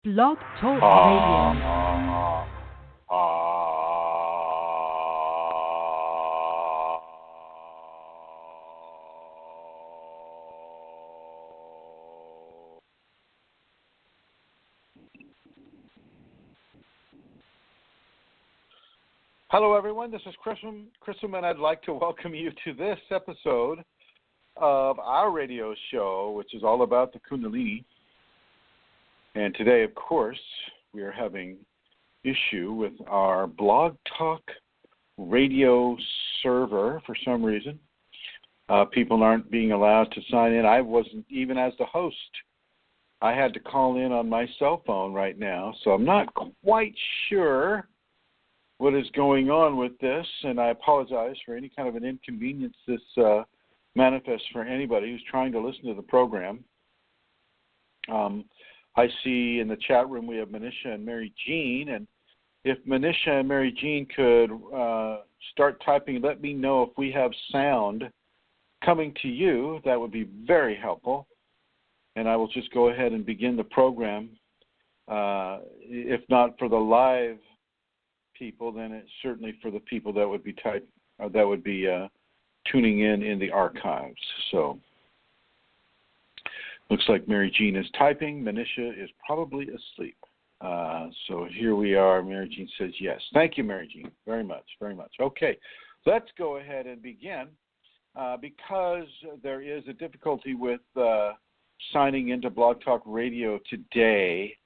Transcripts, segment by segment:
Blog Talk Radio. Hello, everyone. This is Chrism, and I'd like to welcome you to this episode of our radio show, which is all about the Kundalini. And today, of course, we are having issue with our Blog Talk radio server for some reason. People aren't being allowed to sign in. I wasn't even as the host. I had to call in on my cell phone right now, so I'm not quite sure what is going on with this, and I apologize for any kind of an inconvenience this manifests for anybody who's trying to listen to the program. I see in the chat room we have Manisha and Mary Jean, and if Manisha and Mary Jean could start typing, let me know if we have sound coming to you. That would be very helpful, and I will just go ahead and begin the program. If not for the live people, then it's certainly for the people that would be tuning in the archives. So looks like Mary Jean is typing. Manisha is probably asleep. So here we are. Mary Jean says yes. Thank you, Mary Jean, very much, very much. Okay, let's go ahead and begin. Because there is a difficulty with signing into Blog Talk Radio today,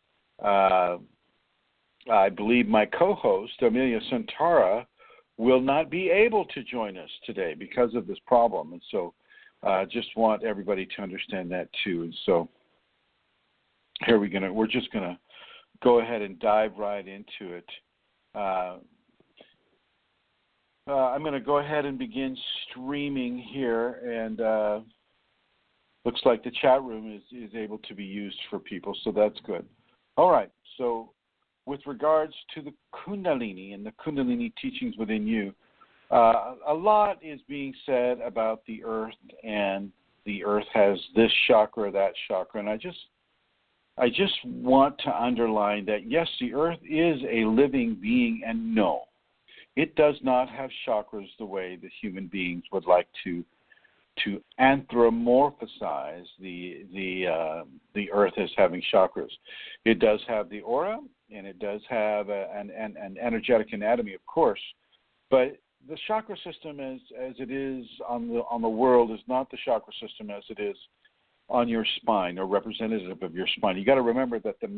I believe my co-host, Amelia Santara, will not be able to join us today because of this problem. And so I just want everybody to understand that too. And so here we're just going to go ahead and dive right into it. I'm going to go ahead and begin streaming here, and looks like the chat room is able to be used for people, so that's good. All right, so with regards to the Kundalini and the Kundalini teachings within you, a lot is being said about the earth, and the earth has this chakra, that chakra, and I just want to underline that, yes, the earth is a living being, and no, it does not have chakras the way the human beings would like to anthropomorphize the earth as having chakras. It does have the aura, and it does have an energetic anatomy, of course, but the chakra system as it is on the world is not the chakra system as it is on your spine or representative of your spine. You got to remember that the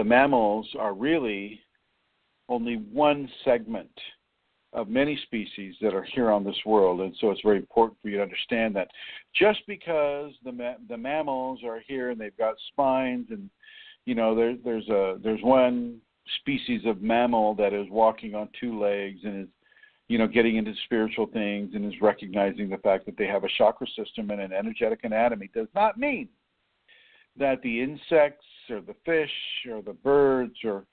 mammals are really only one segment of many species that are here on this world, and so it's very important for you to understand that just because the mammals are here and they've got spines, and you know there's one species of mammal that is walking on two legs and is getting into spiritual things and is recognizing the fact that they have a chakra system and an energetic anatomy, does not mean that the insects or the fish or the birds or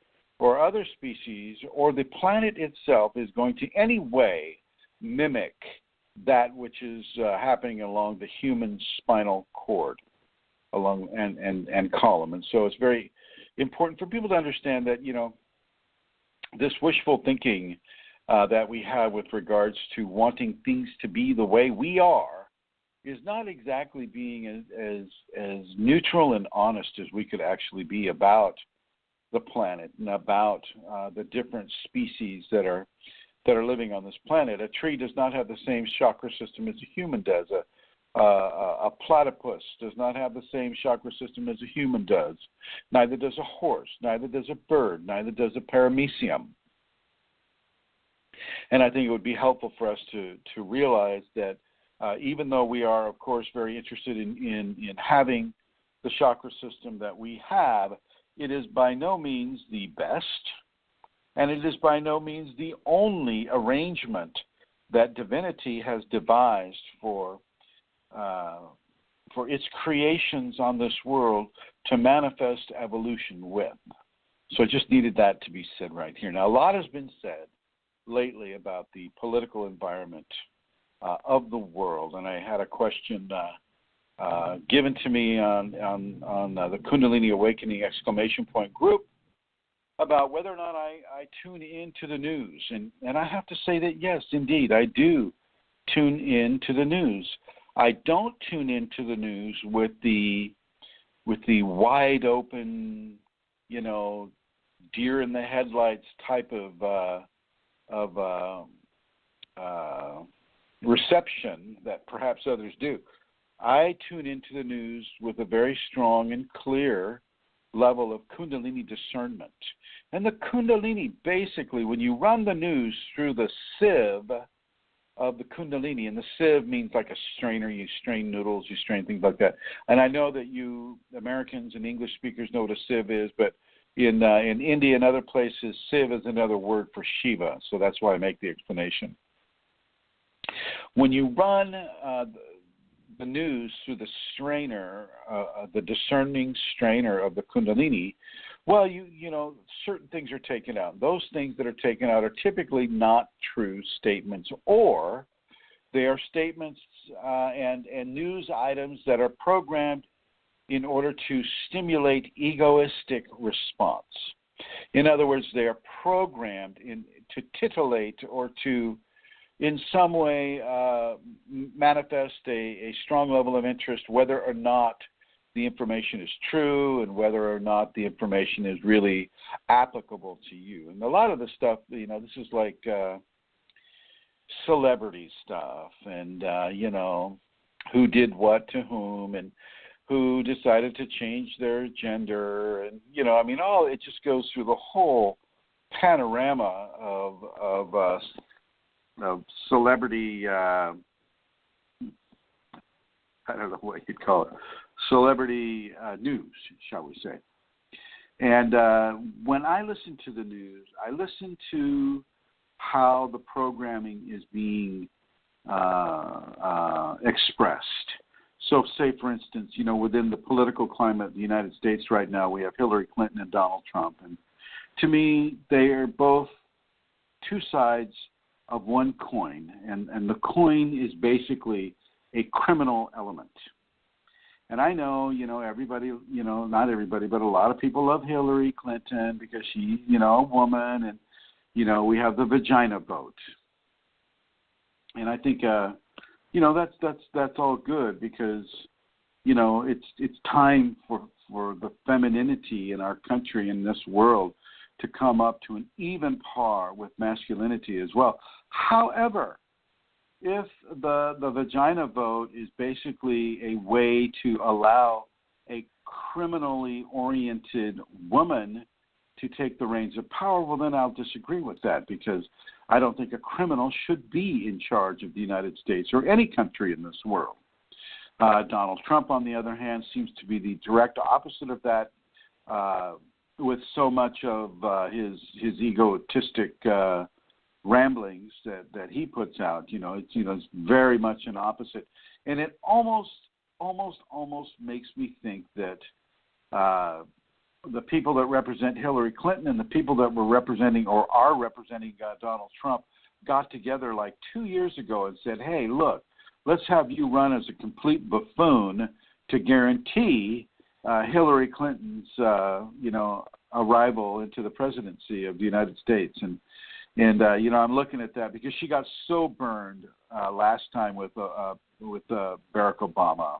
other species or the planet itself is going to any way mimic that which is happening along the human spinal cord and column. And so it's very important for people to understand that, this wishful thinking that we have with regards to wanting things to be the way we are is not exactly being as neutral and honest as we could actually be about the planet and about the different species that are living on this planet. A tree does not have the same chakra system as a human does. A platypus does not have the same chakra system as a human does. Neither does a horse. Neither does a bird. Neither does a paramecium. And I think it would be helpful for us to realize that even though we are, of course, very interested in having the chakra system that we have, it is by no means the best, and it is by no means the only arrangement that divinity has devised for its creations on this world to manifest evolution with. So I just needed that to be said right here. Now, a lot has been said lately about the political environment of the world, and I had a question given to me on the Kundalini Awakening ! Group about whether or not I tune into the news. And I have to say that, yes, indeed, I do tune into the news. I don't tune into the news with the wide open, deer in the headlights type of reception that perhaps others do. I tune into the news with a very strong and clear level of Kundalini discernment. And the Kundalini, basically, when you run the news through the sieve of the Kundalini, and the sieve means like a strainer, you strain noodles, you strain things like that. And I know that you Americans and English speakers know what a sieve is, but in India and other places, sieve is another word for Shiva, so that's why I make the explanation. When you run the news through the strainer, the discerning strainer of the Kundalini, well, certain things are taken out. Those things that are taken out are typically not true statements, or they are statements and news items that are programmed in order to stimulate egoistic response. In other words, they are programmed to titillate or to, in some way, manifest a strong level of interest, whether or not the information is true and whether or not the information is really applicable to you. And a lot of the stuff, this is like celebrity stuff and, who did what to whom and who decided to change their gender. And, it just goes through the whole panorama of celebrity, I don't know what you'd call it, celebrity news, shall we say. And when I listen to the news, I listen to how the programming is being expressed. So say, for instance, within the political climate of the United States right now, we have Hillary Clinton and Donald Trump. And to me, they are both two sides of one coin. And the coin is basically a criminal element. And I know, everybody, not everybody, but a lot of people love Hillary Clinton because she's, a woman, and, we have the vagina vote. And I think, that's all good because, it's time for the femininity in our country, in this world, to come up to an even par with masculinity as well. However, if the vagina vote is basically a way to allow a criminally oriented woman to take the reins of power, well, then I'll disagree with that because I don't think a criminal should be in charge of the United States or any country in this world. Donald Trump, on the other hand, seems to be the direct opposite of that, with so much of his egotistic ramblings that he puts out. It's very much an opposite, and it almost makes me think that the people that represent Hillary Clinton and the people that were representing or are representing Donald Trump got together like 2 years ago and said, hey, look, let's have you run as a complete buffoon to guarantee Hillary Clinton's, arrival into the presidency of the United States. And I'm looking at that because she got so burned last time with Barack Obama.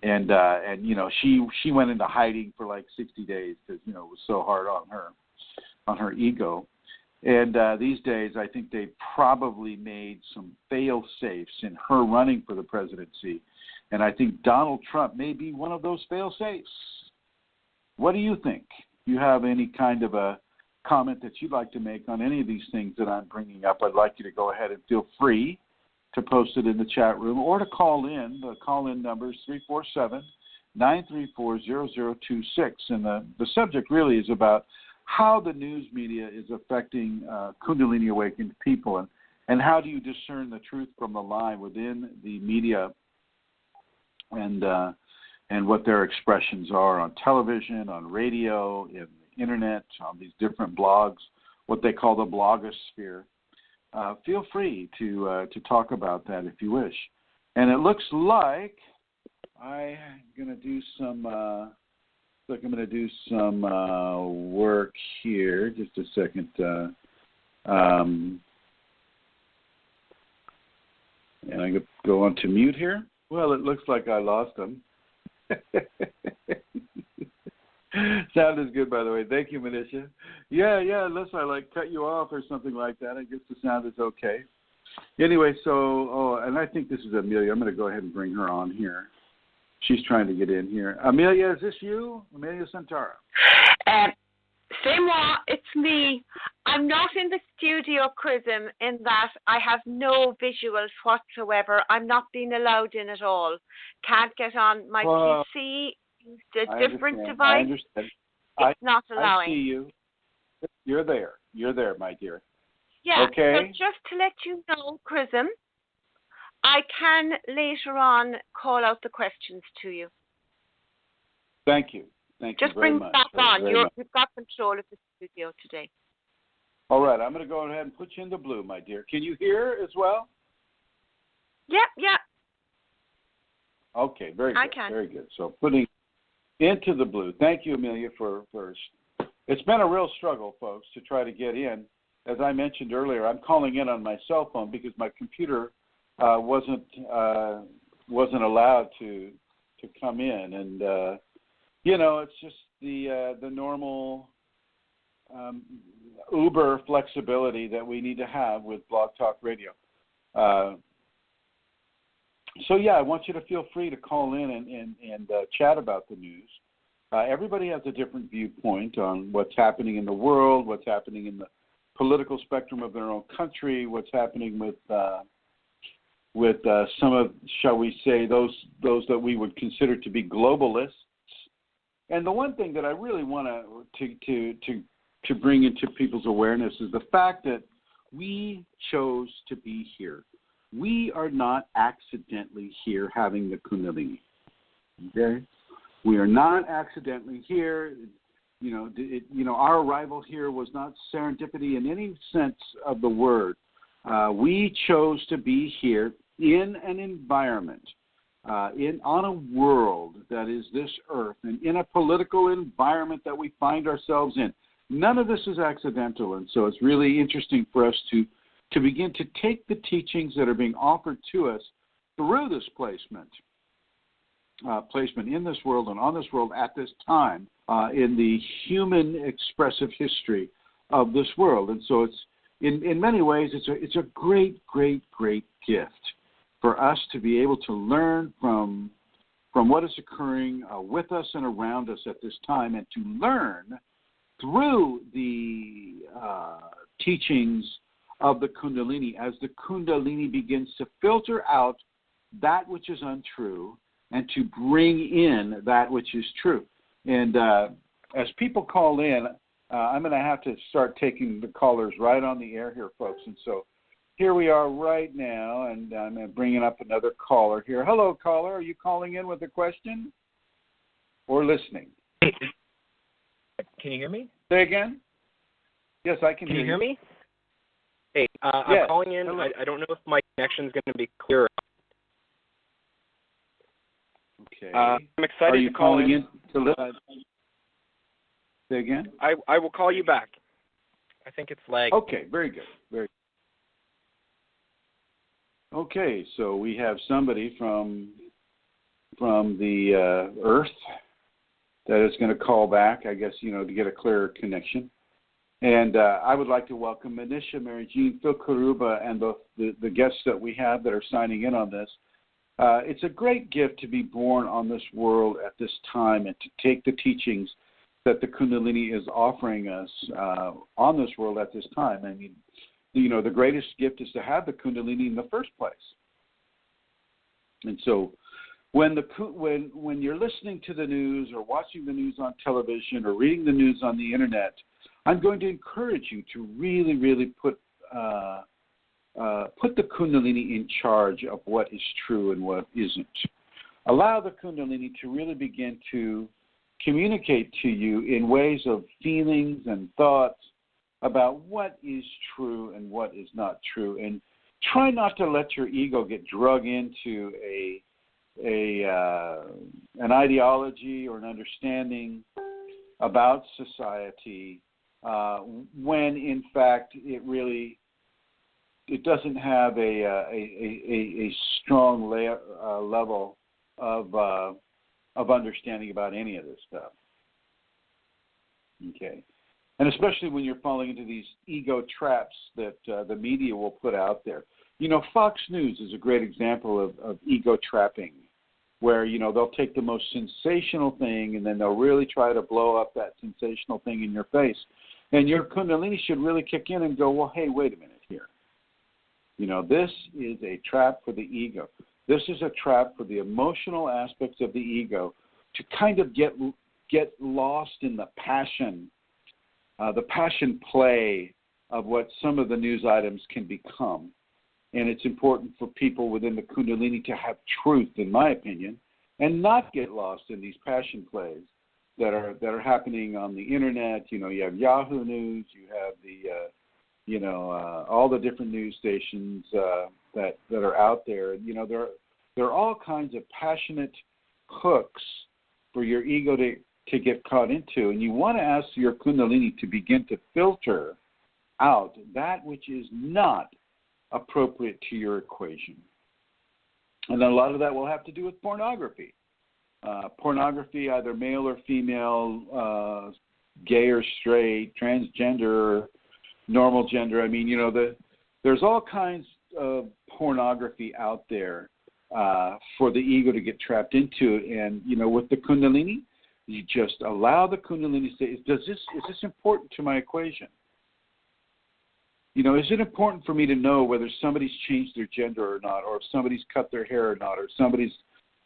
And she went into hiding for like 60 days because, it was so hard on her ego. And these days, I think they probably made some fail-safes in her running for the presidency. And I think Donald Trump may be one of those fail-safes. What do you think? Do you have any kind of a comment that you'd like to make on any of these things that I'm bringing up? I'd like you to go ahead and feel free to post it in the chat room or to call in. The call-in number is 347-934-0026. And the subject really is about how the news media is affecting Kundalini awakened people, and how do you discern the truth from the lie within the media and what their expressions are on television, on radio, in the internet, on these different blogs, what they call the blogosphere. Feel free to talk about that if you wish. And it looks like I'm going to do some work here. Just a second. And I go on to mute here. Well, it looks like I lost them. Sound is good, by the way. Thank you, Manisha. Yeah, unless I cut you off or something like that, I guess the sound is okay. Anyway, and I think this is Amelia. I'm going to go ahead and bring her on here. She's trying to get in here. Amelia, is this you? Amelia Santara. C'est-moi, it's me. I'm not in the studio, Chrism, in that I have no visuals whatsoever. I'm not being allowed in at all. Can't get on my PC. It's a different device. I understand. It's not allowing. I see you. You're there. You're there, my dear. Yeah, okay. So just to let you know, Chrism, I can later on call out the questions to you. Thank you. Thank you Just very bring much. that on. You've got control of the studio today. All right. I'm going to go ahead and put you in the blue, my dear. Can you hear as well? Yeah. Okay, very good. I can. Very good. So putting into the blue. Thank you, Amelia, for it's been a real struggle, folks, to try to get in. As I mentioned earlier, I'm calling in on my cell phone because my computer wasn't allowed to come in, and it's just the normal uber flexibility that we need to have with Blog Talk Radio. So I want you to feel free to call in and chat about the news. Everybody has a different viewpoint on what's happening in the world, what's happening in the political spectrum of their own country, what's happening with some of, shall we say, those that we would consider to be globalists. And the one thing that I really want to bring into people's awareness is the fact that we chose to be here. We are not accidentally here having the Kundalini. Okay? We are not accidentally here. Our arrival here was not serendipity in any sense of the word. We chose to be here in an environment, on a world that is this earth, and in a political environment that we find ourselves in. None of this is accidental, and so it's really interesting for us to begin to take the teachings that are being offered to us through this placement in this world and on this world at this time in the human expressive history of this world. And so it's in many ways it's a great, great, great gift for us to be able to learn from what is occurring with us and around us at this time, and to learn through the teachings of the Kundalini, as the Kundalini begins to filter out that which is untrue and to bring in that which is true. And as people call in, I'm going to have to start taking the callers right on the air here, folks. And so here we are right now, and I'm bringing up another caller here. Hello, caller. Are you calling in with a question or listening? Can you hear me? Say again? Yes, I can hear you. Can you hear me? Hey, yes. I'm calling in. I don't know if my connection is going to be clear. Okay. I'm excited to call in. To listen? Say again? I will call you back. I think it's lagged. Okay, very good. Very good. Okay, so we have somebody from the Earth that is going to call back, I guess, to get a clearer connection. And I would like to welcome Manisha, Mary Jean, Phil Karuba, and the guests that we have that are signing in on this. It's a great gift to be born on this world at this time and to take the teachings that the Kundalini is offering us on this world at this time. I mean, the greatest gift is to have the Kundalini in the first place. And so when you're listening to the news or watching the news on television or reading the news on the internet, I'm going to encourage you to really, really put the Kundalini in charge of what is true and what isn't. Allow the Kundalini to really begin to communicate to you in ways of feelings and thoughts about what is true and what is not true. And try not to let your ego get drug into a an ideology or an understanding about society when in fact it doesn't have a strong level of understanding about any of this stuff. Okay. And especially when you're falling into these ego traps that the media will put out there. You know, Fox News is a great example of ego trapping, where, you know, they'll take the most sensational thing and then they'll really try to blow up that sensational thing in your face. And your Kundalini should really kick in and go, well, hey, wait a minute here. You know, this is a trap for the ego. This is a trap for the emotional aspects of the ego to kind of get lost in the passion play of what some of the news items can become. And it's important for people within the Kundalini to have truth, in my opinion, and not get lost in these passion plays that are happening on the internet. You know, you have Yahoo News, you have the, all the different news stations that are out there. You know, there are all kinds of passionate hooks for your ego to get caught into, and you want to ask your Kundalini to begin to filter out that which is not appropriate to your equation. And then a lot of that will have to do with pornography. Pornography, either male or female, gay or straight, transgender, normal gender. I mean, you know, there's all kinds of pornography out there for the ego to get trapped into. And, you know, with the Kundalini, you just allow the Kundalini to say, is this important to my equation? You know, is it important for me to know whether somebody's changed their gender or not, or if somebody's cut their hair or not, or somebody's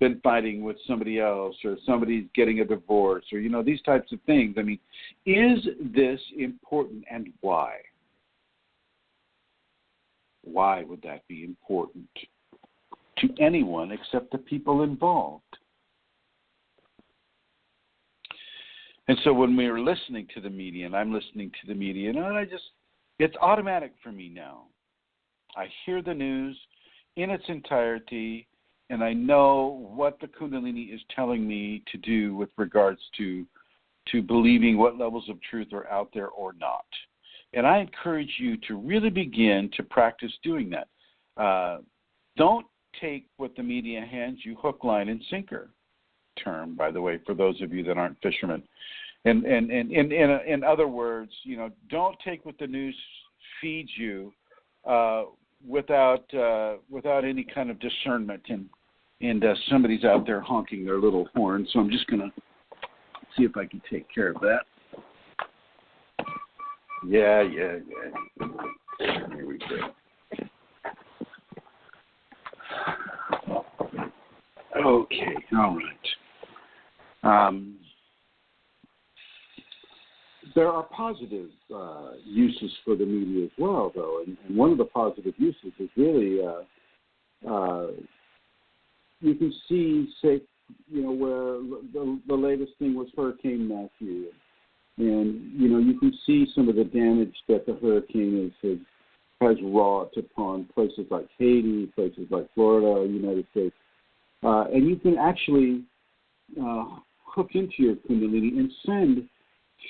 been fighting with somebody else, or somebody's getting a divorce, or, you know, these types of things? I mean, is this important, and why? Why would that be important to anyone except the people involved? And so when we are listening to the media, and I'm listening to the media, and it's automatic for me now. I hear the news in its entirety, and I know what the Kundalini is telling me to do with regards to believing what levels of truth are out there or not. And I encourage you to really begin to practice doing that. Don't take what the media hands you hook, line, and sinker. Term, by the way, for those of you that aren't fishermen. And in other words, you know, don't take what the news feeds you without any kind of discernment. And somebody's out there honking their little horn, so I'm just going to see if I can take care of that. Yeah. Here we go. Okay, all right. There are positive uses for the media as well, though, and one of the positive uses is really you can see, say, you know, where the latest thing was Hurricane Matthew, and you know, you can see some of the damage that the hurricane has wrought upon places like Haiti, places like Florida, United States, and you can actually hook into your Kundalini and send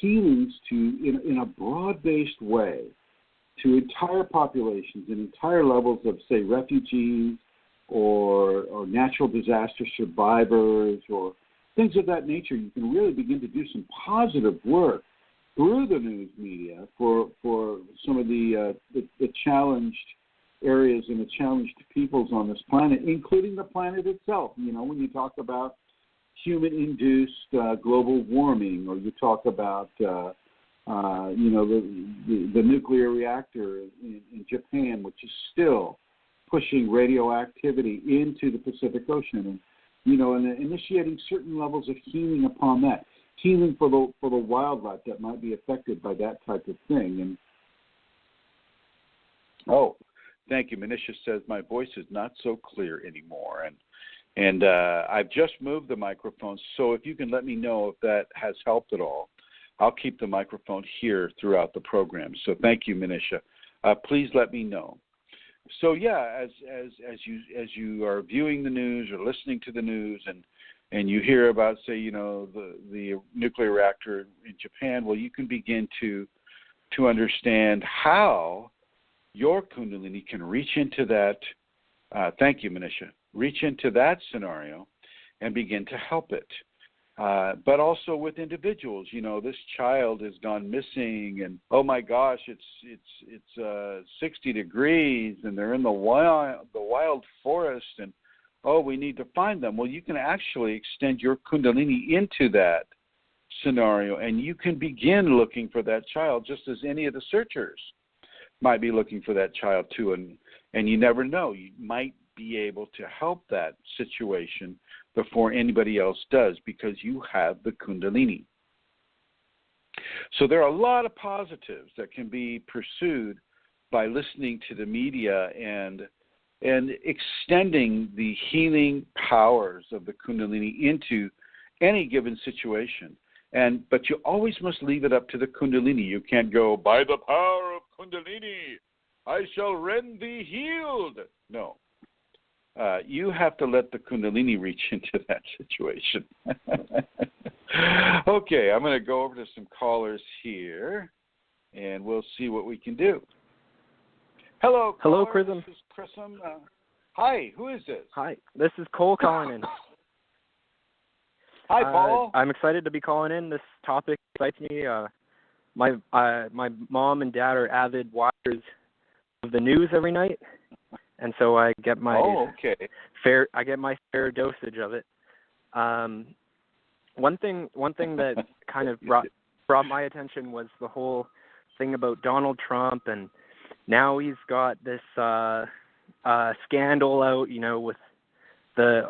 healings in a broad-based way to entire populations and entire levels of, say, refugees or natural disaster survivors or things of that nature. You can really begin to do some positive work through the news media for some of the challenged areas and the challenged peoples on this planet, including the planet itself. You know, when you talk about human-induced global warming, or you talk about, the nuclear reactor in Japan, which is still pushing radioactivity into the Pacific Ocean, and you know, and initiating certain levels of healing upon that, healing for the wildlife that might be affected by that type of thing. And thank you. Manisha says my voice is not so clear anymore, and I've just moved the microphone, so if you can let me know if that has helped at all, I'll keep the microphone here throughout the program. So thank you, Manisha. Please let me know. So yeah, as you are viewing the news or listening to the news, and you hear about, say, the nuclear reactor in Japan, well, you can begin to understand how your Kundalini can reach into that. Thank you, Manisha. Reach into that scenario and begin to help it. But also with individuals, this child has gone missing, and oh my gosh, it's 60 degrees, and they're in the wild forest, and oh, we need to find them. Well, you can actually extend your Kundalini into that scenario, and you can begin looking for that child, just as any of the searchers might be looking for that child too. And you never know, you might be able to help that situation before anybody else does, because you have the Kundalini. So there are a lot of positives that can be pursued by listening to the media and extending the healing powers of the Kundalini into any given situation. But you always must leave it up to the Kundalini. You can't go, by the power of Kundalini, I shall rend thee healed. No. You have to let the Kundalini reach into that situation. Okay, I'm going to go over to some callers here, and we'll see what we can do. Hello, Chrism. This is Chrism. Hi, who is this? Hi, this is Cole calling in. Hi, Paul. I'm excited to be calling in. This topic excites me. My mom and dad are avid watchers of the news every night, and so I get my fair dosage of it. One thing that kind of brought my attention was the whole thing about Donald Trump, and now he's got this scandal out, with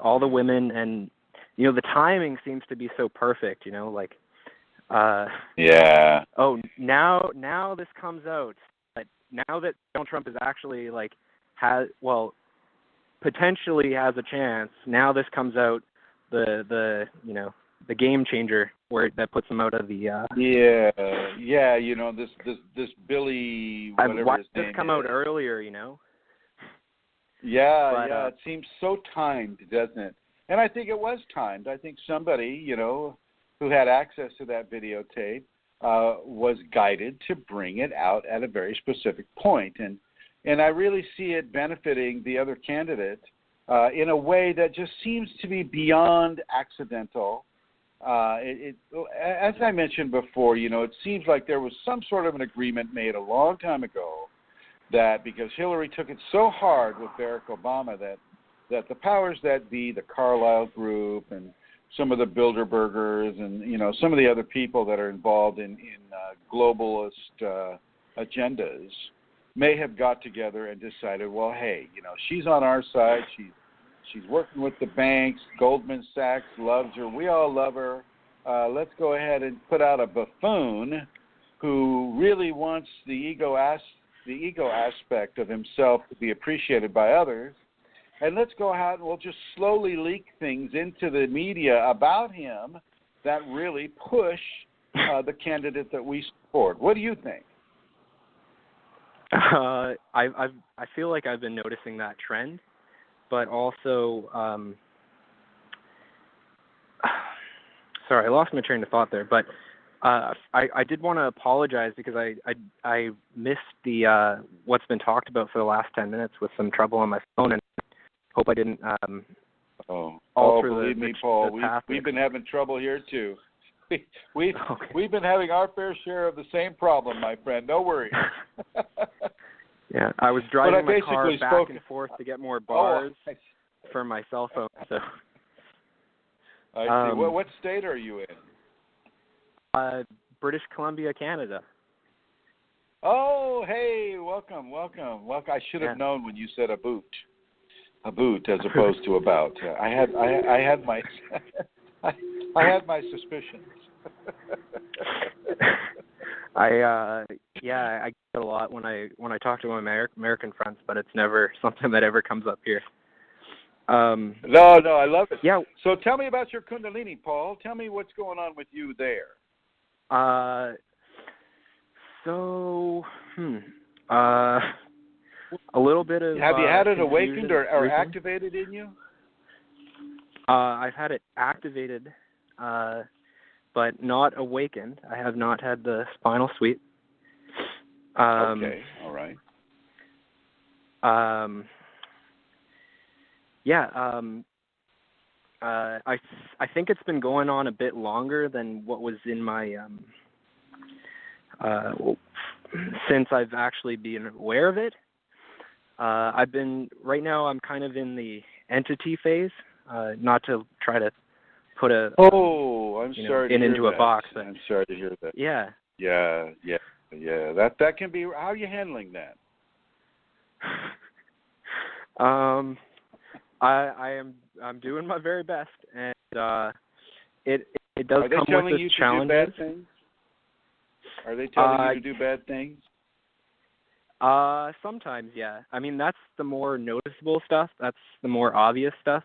all the women, and the timing seems to be so perfect, yeah. Oh, now this comes out. But now that Donald Trump is actually potentially has a chance. Now this comes out, the game changer that puts him out of the. This Billy whatever why his name is. This come out earlier, Yeah, it seems so timed, doesn't it? And I think it was timed. I think somebody, who had access to that videotape was guided to bring it out at a very specific point. And I really see it benefiting the other candidate in a way that just seems to be beyond accidental. As I mentioned before, it seems like there was some sort of an agreement made a long time ago that because Hillary took it so hard with Barack Obama that the powers that be, the Carlyle Group and some of the Bilderbergers and, some of the other people that are involved in globalist agendas may have got together and decided, well, hey, she's on our side. She's working with the banks. Goldman Sachs loves her. We all love her. Let's go ahead and put out a buffoon who really wants the ego aspect of himself to be appreciated by others. And let's go out and we'll just slowly leak things into the media about him that really push the candidate that we support. What do you think? I feel like I've been noticing that trend, but also, sorry, I lost my train of thought there. But I did want to apologize because I missed the what's been talked about for the last 10 minutes with some trouble on my phone, and hope I didn't alter believe me, Paul. We've been having trouble here too. We've been having our fair share of the same problem, my friend. No worries. Yeah, I was driving my car back and forth to get more bars for my cell phone. So I see. What state are you in? British Columbia, Canada. Oh, hey, welcome. I should have known when you said a boot as opposed to about. I had my suspicions. I get it a lot when I talk to my American friends, but it's never something that ever comes up here. No, I love it. Yeah. So tell me about your Kundalini, Paul. Tell me what's going on with you there. a little bit of. Have you had it confusion awakened or recently. activated in you? I've had it activated, but not awakened. I have not had the spinal sweep. Okay, all right. I think it's been going on a bit longer than what was in my since I've actually been aware of it. Right now I'm kind of in the entity phase, not to try to put a I'm sorry to hear into that. a box, but I'm sorry to hear that. Yeah. That can be. How are you handling that? I'm doing my very best, and it does Are they come telling with you its to challenges. do bad things? Are they telling you to do bad things? Sometimes, yeah. I mean, that's the more noticeable stuff. That's the more obvious stuff.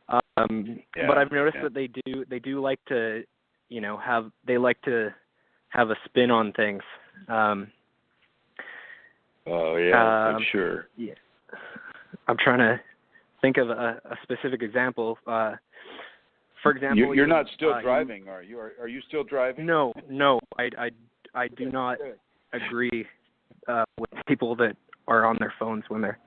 But I've noticed that they do like to, have a spin on things. I'm sure. Yeah. I'm trying to think of a specific example. For example, you're not still driving, are you? Are you still driving? No. I do not agree with people that are on their phones when they're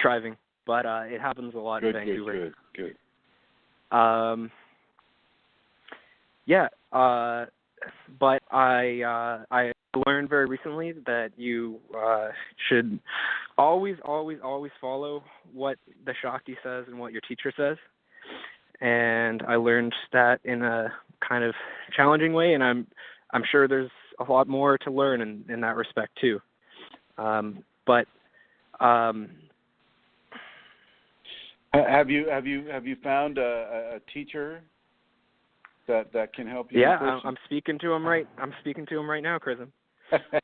driving, but it happens a lot in Vancouver. Good. But I learned very recently that you should always follow what the Shakti says and what your teacher says. And I learned that in a kind of challenging way, and I'm sure there's a lot more to learn in that respect too. Have you found a teacher that can help you? Yeah, I'm speaking to him right now, Chrism. Okay.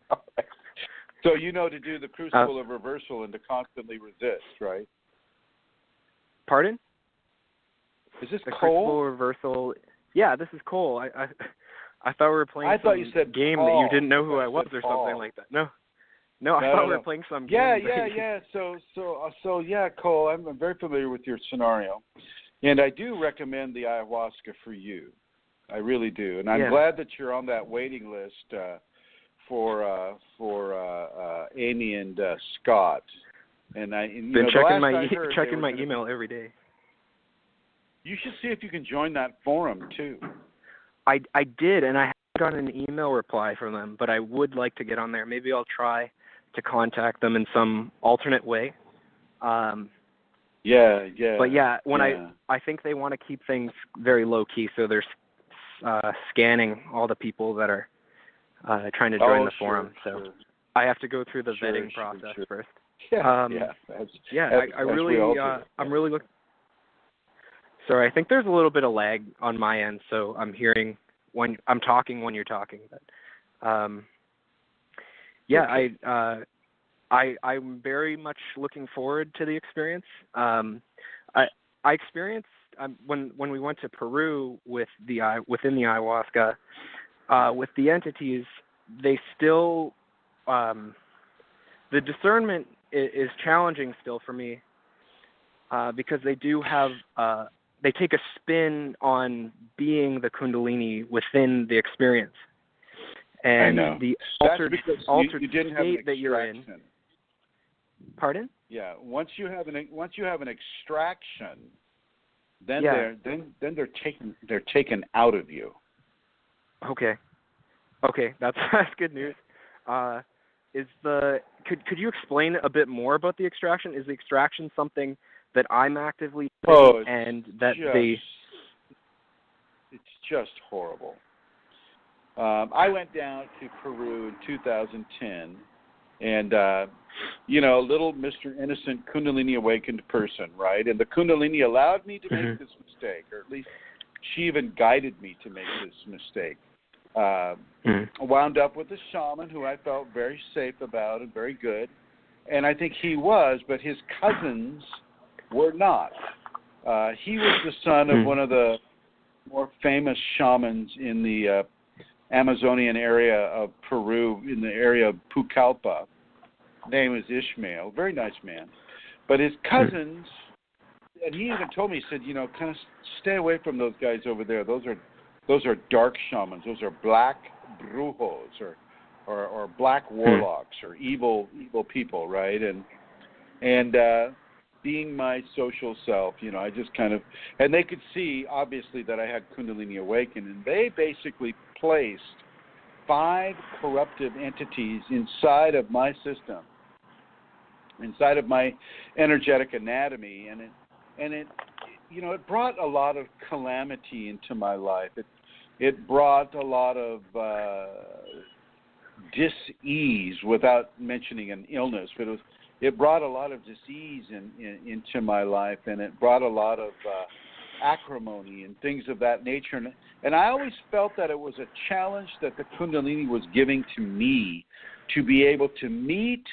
All right. So you know to do the crucible of reversal and to constantly resist, right? Pardon? Is this the Cole? Crucible reversal? Yeah, this is Cole. I thought we were playing some you said game Paul. that you didn't know who I was or something like that. No, I thought we were playing some game. Yeah. So yeah, Cole, I'm very familiar with your scenario, and I do recommend the ayahuasca for you. I really do, and I'm glad that you're on that waiting list for Amy and Scott. And been checking my email every day. You should see if you can join that forum too. I did, and I haven't gotten an email reply from them, but I would like to get on there. Maybe I'll try to contact them in some alternate way. But I think they want to keep things very low key, so they're scanning all the people that are trying to join the forum. So I have to go through the vetting process first. I'm really looking. Sorry, I think there's a little bit of lag on my end, so I'm hearing when I'm talking when you're talking. But I'm very much looking forward to the experience. I experienced when we went to Peru within the ayahuasca with the entities. They still the discernment is challenging still for me because they do have they take a spin on being the Kundalini within the experience, and the altered state that you're in. Pardon? Yeah, once you have an extraction, then they're taken out of you. Okay, that's good news. Could you explain a bit more about the extraction? Is the extraction something that I'm actively doing it's just horrible. I went down to Peru in 2010, and little Mr. Innocent Kundalini awakened person, right? And the Kundalini allowed me to make this mistake, or at least she even guided me to make this mistake. Wound up with a shaman who I felt very safe about and very good, and I think he was, but his cousins were not. He was the son of one of the more famous shamans in the Amazonian area of Peru, in the area of Pucallpa. Name is Ishmael, very nice man. But his cousins, and he even told me, he said, kind of stay away from those guys over there. Those are dark shamans. Those are black brujos or black warlocks or evil people, right? And being my social self, I just kind of, and they could see obviously that I had Kundalini awakened, and they basically placed 5 corruptive entities inside of my system, inside of my energetic anatomy, and it brought a lot of calamity into my life. It brought a lot of dis-ease, without mentioning an illness, but it brought a lot of disease into my life, and it brought a lot of acrimony and things of that nature. And I always felt that it was a challenge that the Kundalini was giving to me to be able to meet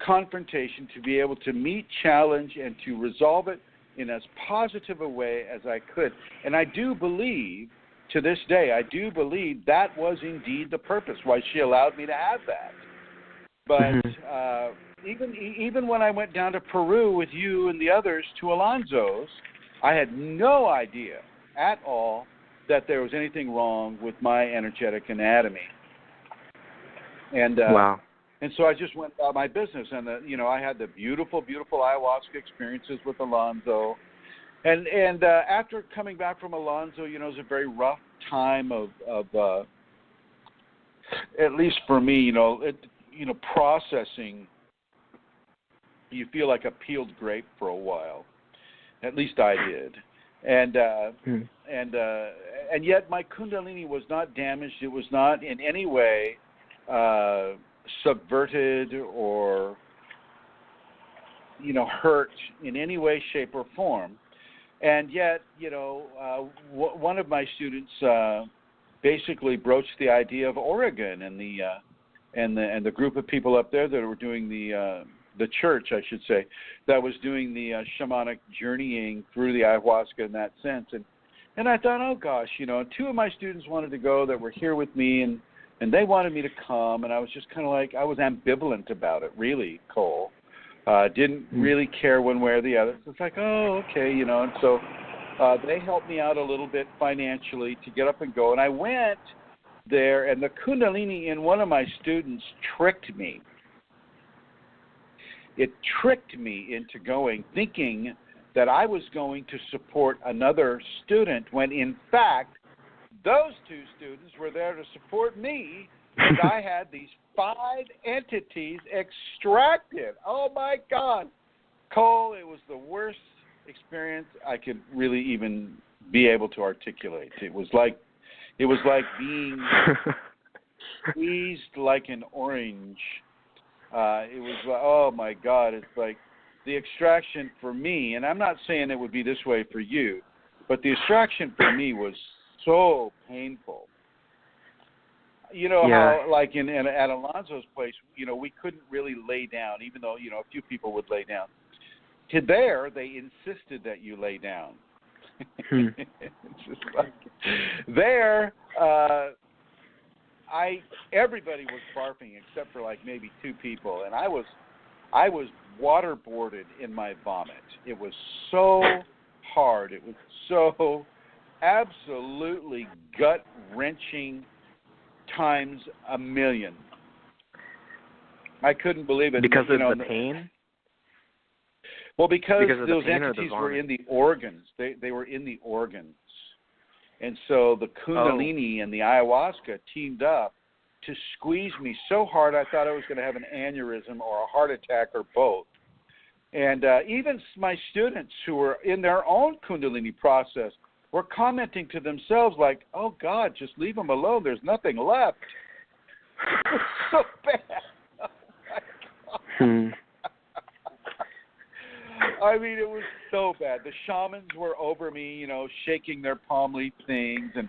confrontation, to be able to meet challenge, and to resolve it in as positive a way as I could. And I do believe, to this day, that was indeed the purpose, why she allowed me to have that. But even when I went down to Peru with you and the others to Alonzo's, I had no idea at all that there was anything wrong with my energetic anatomy. And wow. And so I just went about my business, and I had the beautiful, beautiful ayahuasca experiences with Alonzo. And after coming back from Alonzo, it was a very rough time of at least for me, processing. You feel like a peeled grape for a while. At least I did. And yet my Kundalini was not damaged. It was not in any way subverted or hurt in any way, shape, or form. And yet, one of my students basically broached the idea of Oregon and the group of people up there that were doing the church, I should say, that was doing the shamanic journeying through the ayahuasca in that sense. And I thought, oh gosh, 2 of my students wanted to go that were here with me, and they wanted me to come, and I was just kind of like, I was ambivalent about it, really, Cole. Didn't really care one way or the other. It's like, oh, okay, and so they helped me out a little bit financially to get up and go. And I went there, and the Kundalini in one of my students tricked me. It tricked me into going, thinking that I was going to support another student, when in fact, those 2 students were there to support me, and I had these 5 entities extracted. Oh my God. Cole, it was the worst experience I could really even be able to articulate. It was like being squeezed like an orange. It was like, oh my God, it's like the extraction for me, and I'm not saying it would be this way for you, but the extraction for me was so painful. How, like at Alonzo's place, we couldn't really lay down, even though, a few people would lay down. There, they insisted that you lay down. It's just like, there, everybody was barfing except for like maybe 2 people, and I was waterboarded in my vomit. It was so hard. It was so absolutely gut-wrenching times a million. I couldn't believe it. Because of the pain? Well, because those entities were in the organs. They were in the organs. And so the Kundalini and the ayahuasca teamed up to squeeze me so hard I thought I was going to have an aneurysm or a heart attack or both. And even my students who were in their own Kundalini process were commenting to themselves like, oh, God, just leave them alone. There's nothing left. It was so bad. Oh, my God. I mean, it was so bad. The shamans were over me, shaking their palm leaf things and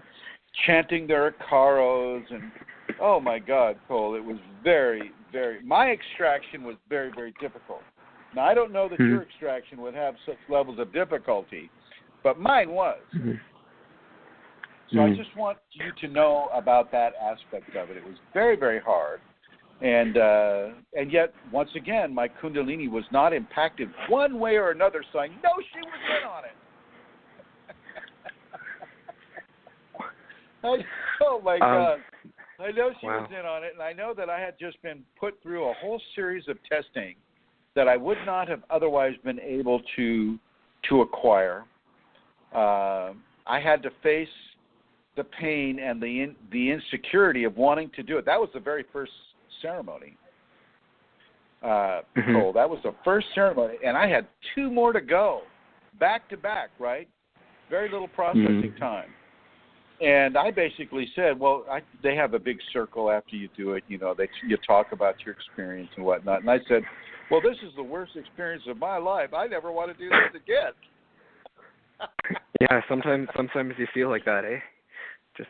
chanting their icaros. And, oh, my God, Cole, it was very, very – my extraction was very, very difficult. Now, I don't know that your extraction would have such levels of difficulty, but mine was. So I just want you to know about that aspect of it. It was very, very hard. And yet, once again, my Kundalini was not impacted one way or another, so I know she was in on it. Oh, my God. I know she was in on it, and I know that I had just been put through a whole series of testing that I would not have otherwise been able to acquire. I had to face the pain and the insecurity of wanting to do it. That was the very first ceremony. Cole, that was the first ceremony, and I had 2 more to go, back to back, right? Very little processing time. And I basically said, well, they have a big circle after you do it. You know, you talk about your experience and whatnot. And I said, well, this is the worst experience of my life. I never want to do this again. Yeah, sometimes you feel like that, eh? Just.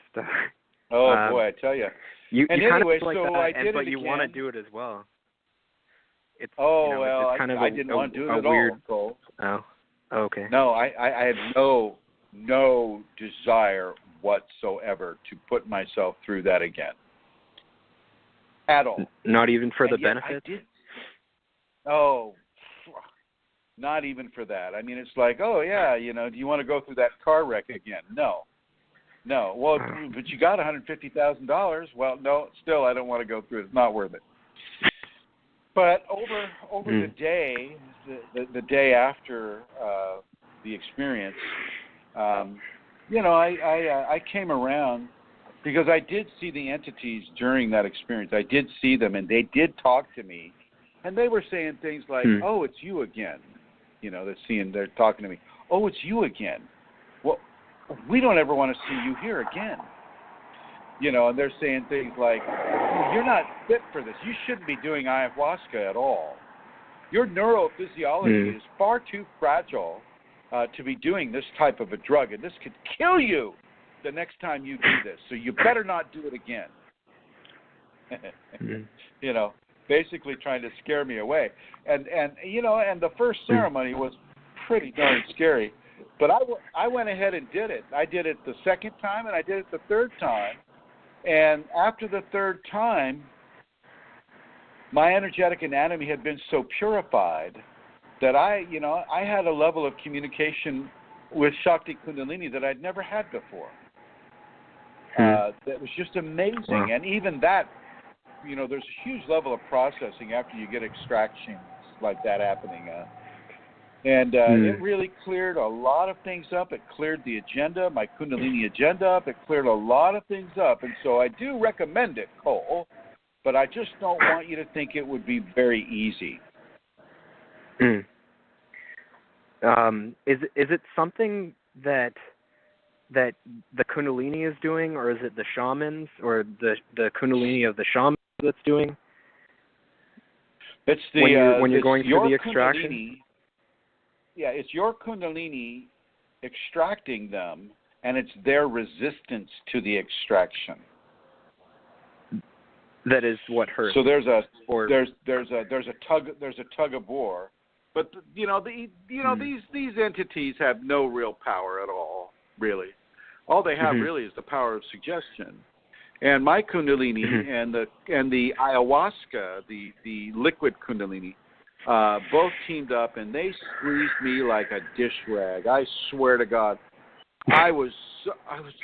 Boy, I tell you. You anyway, kind of feel like so that, I did but it you again. want to do it as well. It's, well, it's kind of I didn't want to do it at weird... all, Cole. Oh, okay. No, I had no desire whatsoever to put myself through that again. At all. Not even for the benefit? Not even for that. I mean, it's like, do you want to go through that car wreck again? No. Well, but you got $150,000. Well, no, still I don't want to go through it. It's not worth it. But over the day, the day after the experience, I came around because I did see the entities during that experience. I did see them, and they did talk to me, and they were saying things like, "Oh, it's you again." They're talking to me. "Oh, it's you again." Well, we don't ever want to see you here again. And they're saying things like, "You're not fit for this. You shouldn't be doing ayahuasca at all. Your neurophysiology is far too fragile to be doing this type of a drug, and this could kill you the next time you do this. So you better not do it again." Basically trying to scare me away. And the first ceremony was pretty darn scary. But I went ahead and did it. I did it the second time, and I did it the third time. And after the third time, my energetic anatomy had been so purified that I had a level of communication with Shakti Kundalini that I'd never had before. That was just amazing. Wow. And even that, there's a huge level of processing after you get extractions like that happening. It really cleared a lot of things up. It cleared the agenda, my Kundalini agenda up. It cleared a lot of things up. And so I do recommend it, Cole, but I just don't want you to think it would be very easy. Is it something that the Kundalini is doing, or is it the shamans or the Kundalini of the shamans that's doing? It's when you're going through the extraction. Kundalini, it's your Kundalini extracting them, and it's their resistance to the extraction. That is what hurts. So there's a tug of war. But these entities have no real power at all, really. All they have really is the power of suggestion. And my Kundalini and the ayahuasca, the liquid Kundalini, both teamed up, and they squeezed me like a dish rag. I swear to God, I was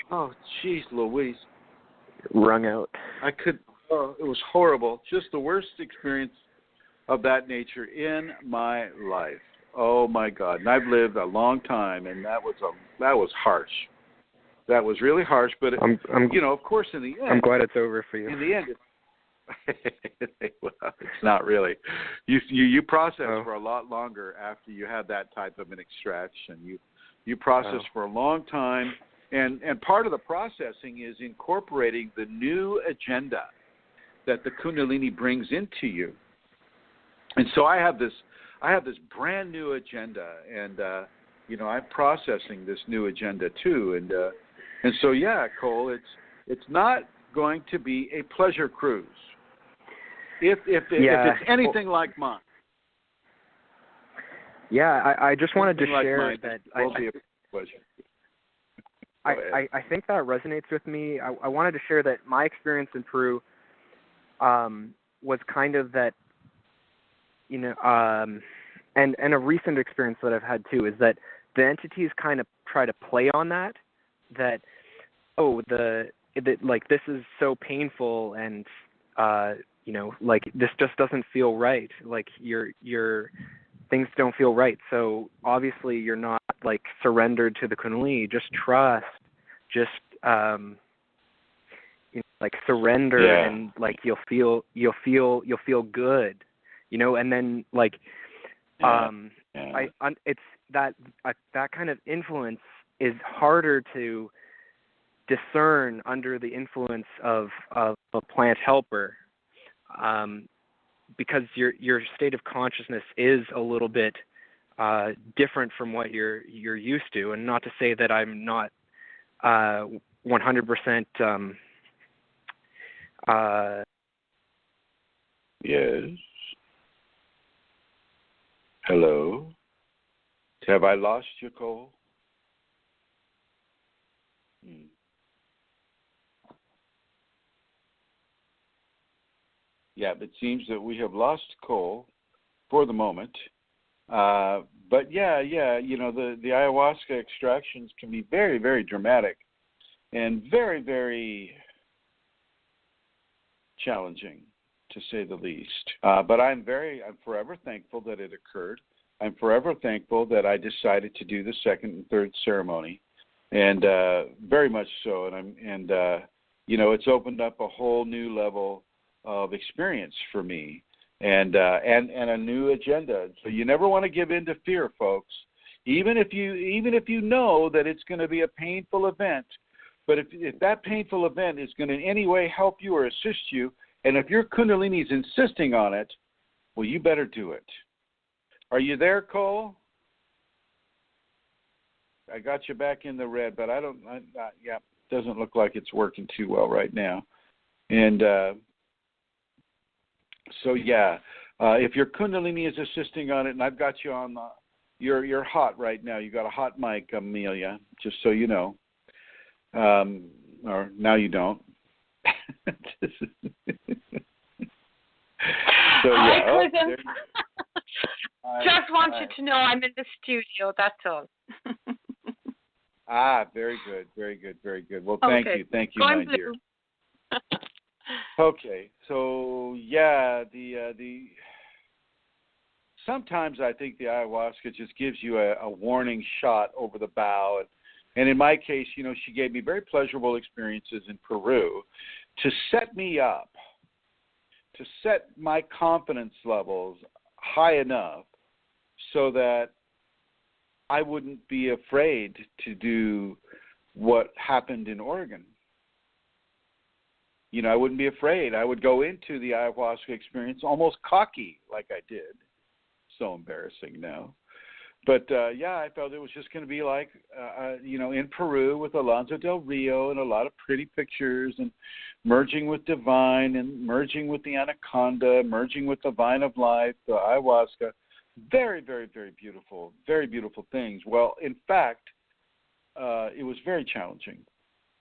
oh jeez Louise, wrung out. It was horrible. Just the worst experience of that nature in my life. Oh my God! And I've lived a long time, and that was harsh. That was really harsh. But of course, in the end, I'm glad it's over for you. In the end, well, it's not really. You process for a lot longer after you have that type of an extraction. You process for a long time, and part of the processing is incorporating the new agenda that the Kundalini brings into you. And so I have this brand new agenda, and I'm processing this new agenda too, and so Cole, it's not going to be a pleasure cruise. If it's anything like mine. Yeah, I just wanted to share mine, that. Will be a pleasure. I think that resonates with me. I wanted to share that my experience in Peru was kind of that, you know, and a recent experience that I've had too is that the entities kind of try to play on that like this is so painful and you know, like this just doesn't feel right. Like your things don't feel right. So obviously you're not like surrendered to the Kundalini. Just trust. Just you know, like surrender, and like you'll feel good. You know, and then like it's that kind of influence is harder to discern under the influence of a plant helper, because your state of consciousness is a little bit different from what you're used to. And not to say that I'm not 100%. Yes. Hello. Have I lost you, Cole? Yeah, it seems that we have lost Cole for the moment. But yeah, you know, the ayahuasca extractions can be very, very dramatic and very, very challenging, to say the least. But I'm forever thankful that it occurred. I'm forever thankful that I decided to do the second and third ceremony, and very much so. And you know, it's opened up a whole new level of experience for me, and a new agenda. So you never want to give in to fear, folks. Even if you know that it's going to be a painful event, but if that painful event is going to in any way help you or assist you, and if your Kundalini is insisting on it, well, you better do it. Are you there, Cole? I got you back in the red, but doesn't look like it's working too well right now. And so yeah, if your Kundalini is assisting on it, and I've got you on, you're hot right now. You got a hot mic, Amelia. Just so you know, or now you don't. So yeah. Hi, Chrism. Just want you to know I'm in the studio. That's all. Very good, very good, very good. Well, thank you, my dear. Okay, so yeah, the sometimes I think the ayahuasca just gives you a warning shot over the bow, and in my case, you know, she gave me very pleasurable experiences in Peru to set me up, to set my confidence levels high enough so that I wouldn't be afraid to do what happened in Oregon. You know, I wouldn't be afraid. I would go into the ayahuasca experience almost cocky like I did. So embarrassing now. But, yeah, I felt it was just going to be like, you know, in Peru with Alonso Del Rio and a lot of pretty pictures and merging with divine and merging with the anaconda, merging with the vine of life, the ayahuasca. Very, very, very beautiful things. Well, in fact, it was very challenging.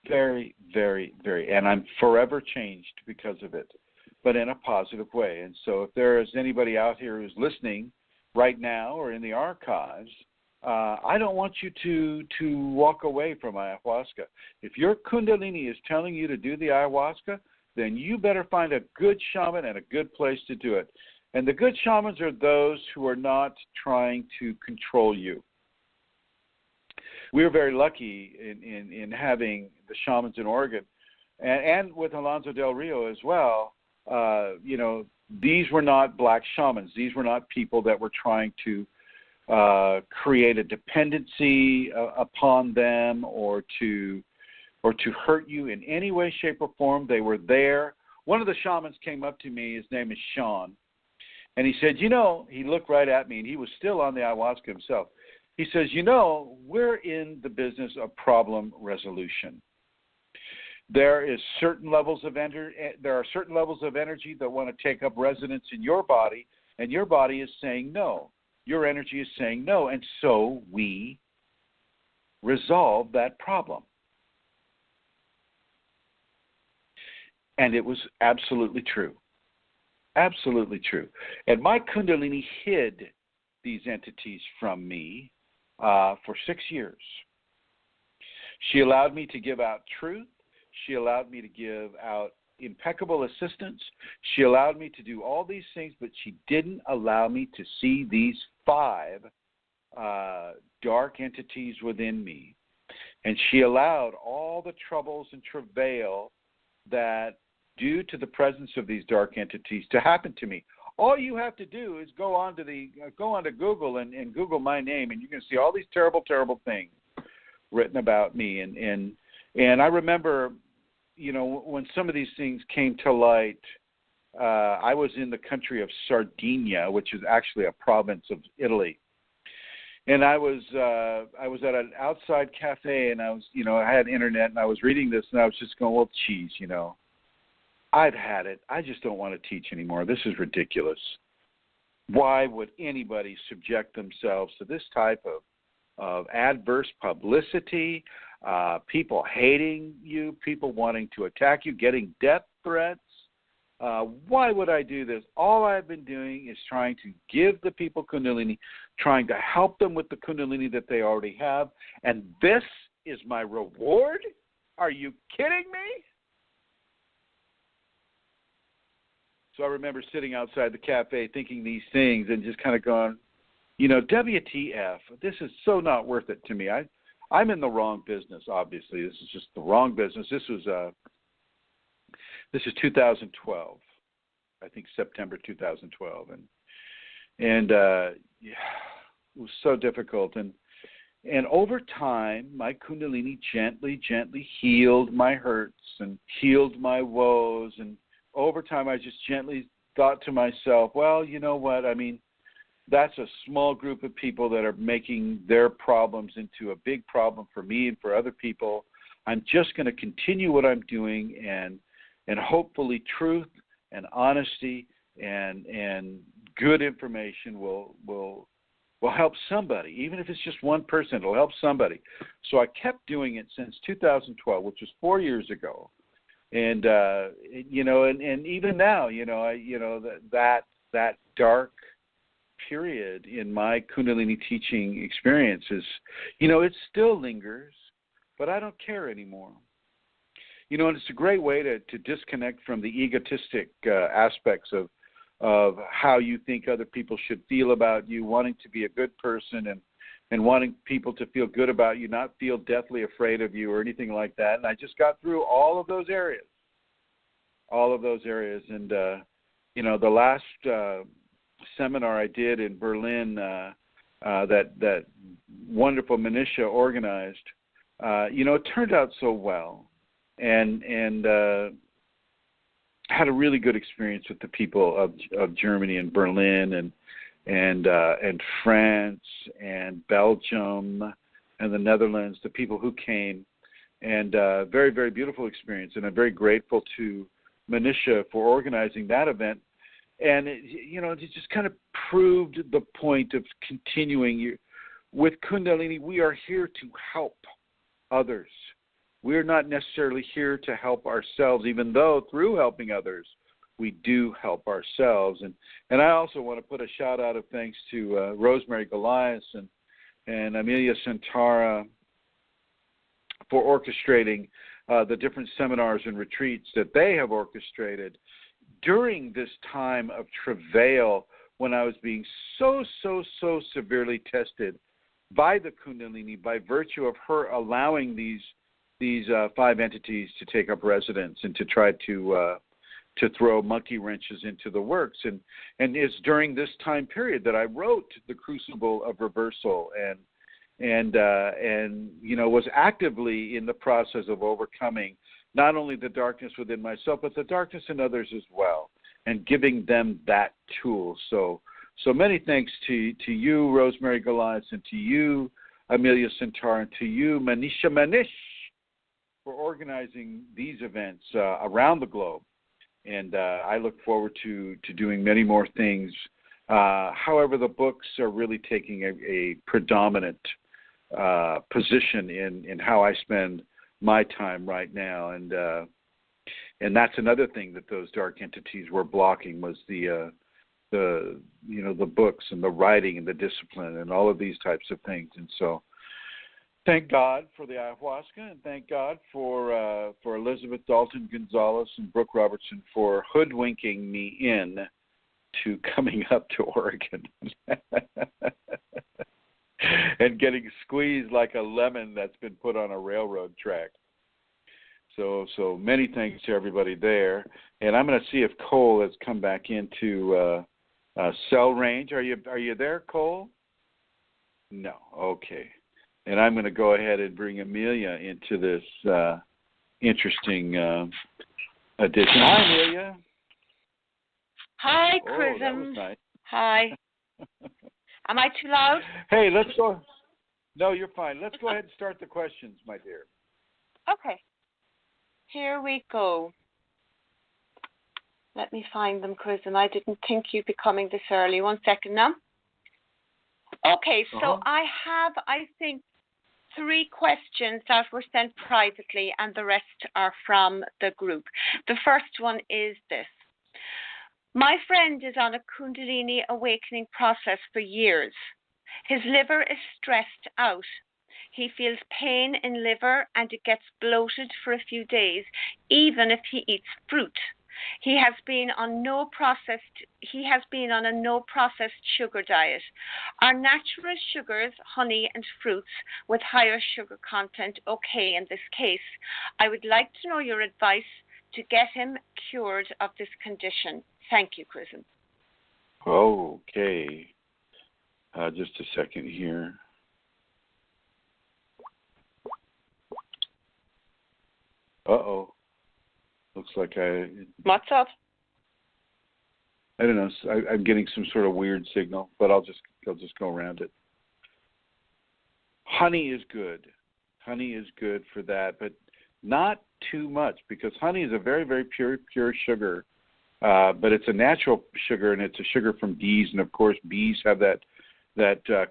Very, very, very. And I'm forever changed because of it, but in a positive way. And so if there is anybody out here who's listening right now or in the archives, I don't want you to walk away from ayahuasca. If your Kundalini is telling you to do the ayahuasca, then you better find a good shaman and a good place to do it. And the good shamans are those who are not trying to control you. We are very lucky in having the shamans in Oregon and with Alonso Del Rio as well. You know, these were not black shamans. These were not people that were trying to create a dependency upon them or to hurt you in any way, shape, or form. They were there. One of the shamans came up to me. His name is Sean. And he said, you know, he looked right at me, and he was still on the ayahuasca himself. He says, you know, we're in the business of problem resolution. There are certain levels of energy that want to take up residence in your body, and your body is saying no. Your energy is saying no, and so we resolve that problem. And it was absolutely true. Absolutely true. And my Kundalini hid these entities from me for 6 years. She allowed me to give out truth. She allowed me to give out impeccable assistance. She allowed me to do all these things, but she didn't allow me to see these 5 dark entities within me. And she allowed all the troubles and travail that, due to the presence of these dark entities, to happen to me. All you have to do is go onto Google and Google my name, and you can see all these terrible, terrible things written about me. And I remember, when some of these things came to light, I was in the country of Sardinia, which is actually a province of Italy. And I was at an outside cafe, and I was, I had internet, and I was reading this, and I was just going, well, geez, I've had it. I just don't want to teach anymore. This is ridiculous. Why would anybody subject themselves to this type of adverse publicity, people hating you, people wanting to attack you, getting death threats? Why would I do this? All I've been doing is trying to give the people Kundalini, trying to help them with the Kundalini that they already have, and this is my reward? Are you kidding me? So I remember sitting outside the cafe thinking these things and just kind of going, WTF, this is so not worth it to me. I'm in the wrong business, obviously. This is just the wrong business. This is 2012, I think September 2012. And it was so difficult. And over time, my Kundalini gently healed my hurts and healed my woes. And over time, I just gently thought to myself, well, you know what? I mean, that's a small group of people that are making their problems into a big problem for me and for other people. I'm just going to continue what I'm doing, and hopefully truth and honesty and good information will help somebody. Even if it's just one person, it'll help somebody. So I kept doing it since 2012, which was 4 years ago. And and even now, that dark period in my Kundalini teaching experience is, it still lingers, but I don't care anymore. And it's a great way to disconnect from the egotistic aspects of how you think other people should feel about you, wanting to be a good person and wanting people to feel good about you, not feel deathly afraid of you or anything like that. And I just got through all of those areas. And, the last seminar I did in Berlin that wonderful Manisha organized, it turned out so well. And had a really good experience with the people of Germany and Berlin and France and Belgium and the Netherlands, the people who came, and very, very beautiful experience. And I'm very grateful to Manisha for organizing that event. And it just kind of proved the point of continuing. With Kundalini, we are here to help others. We're not necessarily here to help ourselves, even though through helping others, we do help ourselves. And I also want to put a shout out of thanks to Rosemary Goliath and Amelia Santara for orchestrating the different seminars and retreats that they have orchestrated during this time of travail when I was being so severely tested by the Kundalini by virtue of her allowing these 5 entities to take up residence and to try to throw monkey wrenches into the works. And it's during this time period that I wrote The Crucible of Reversal and was actively in the process of overcoming not only the darkness within myself, but the darkness in others as well, and giving them that tool. So many thanks to you, Rosemary Goliath, and to you, Amelia Sintar, and to you, Manisha Manish, for organizing these events around the globe. And I look forward to doing many more things. However, the books are really taking a predominant position in how I spend my time right now. And And that's another thing that those dark entities were blocking, was the books and the writing and the discipline and all of these types of things. And so thank God for the ayahuasca, and thank God for Elizabeth Dalton Gonzalez and Brooke Robertson for hoodwinking me in to coming up to Oregon and getting squeezed like a lemon that's been put on a railroad track. So many thanks to everybody there. And I'm going to see if Cole has come back into cell range. Are you there, Cole? No. Okay. And I'm going to go ahead and bring Amelia into this interesting edition. Hi, Amelia. Hi, Oh, Chrism. that was nice. Hi. Am I too loud? Hey, let's go. No, you're fine. Let's go ahead and start the questions, my dear. Okay. Here we go. Let me find them, Chrism. I didn't think you'd be coming this early. 1 second now. Okay, so I have, I think, 3 questions that were sent privately, and the rest are from the group. The first one is this. My friend is on a Kundalini awakening process for years. His liver is stressed out. He feels pain in liver and it gets bloated for a few days, even if he eats fruit. He has been on a no processed sugar diet. Are natural sugars, honey and fruits with higher sugar content okay in this case? I would like to know your advice to get him cured of this condition. Thank you, Chrism. Okay. Just a second here. Uh-oh. Looks like What's up? I don't know. I'm getting some sort of weird signal, but I'll just go around it. Honey is good. Honey is good for that, but not too much, because honey is a very, very pure sugar. But it's a natural sugar, and it's a sugar from bees, and of course bees have that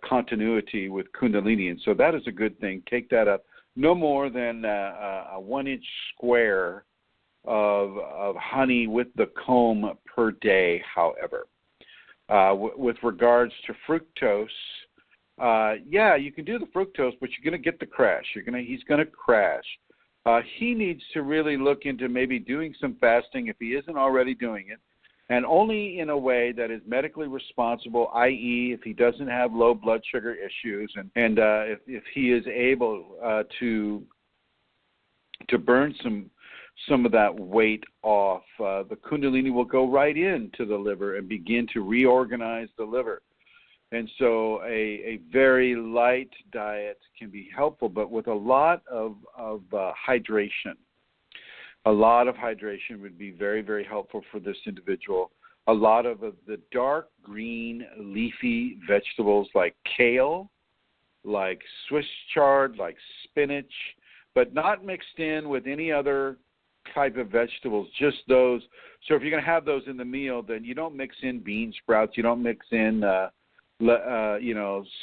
continuity with Kundalini, and so that is a good thing. Take that up. No more than a 1-inch square of honey with the comb per day, however. With regards to fructose, you can do the fructose, but you're going to get the crash. He's going to crash. He needs to really look into maybe doing some fasting if he isn't already doing it, and only in a way that is medically responsible, i.e. if he doesn't have low blood sugar issues, and if he is able to burn some of that weight off, the Kundalini will go right into the liver and begin to reorganize the liver. And so a very light diet can be helpful, but with a lot of hydration. A lot of hydration would be very, very helpful for this individual. A lot of the dark green leafy vegetables like kale, like Swiss chard, like spinach, but not mixed in with any other type of vegetables, just those. So if you're going to have those in the meal, then you don't mix in bean sprouts, you don't mix in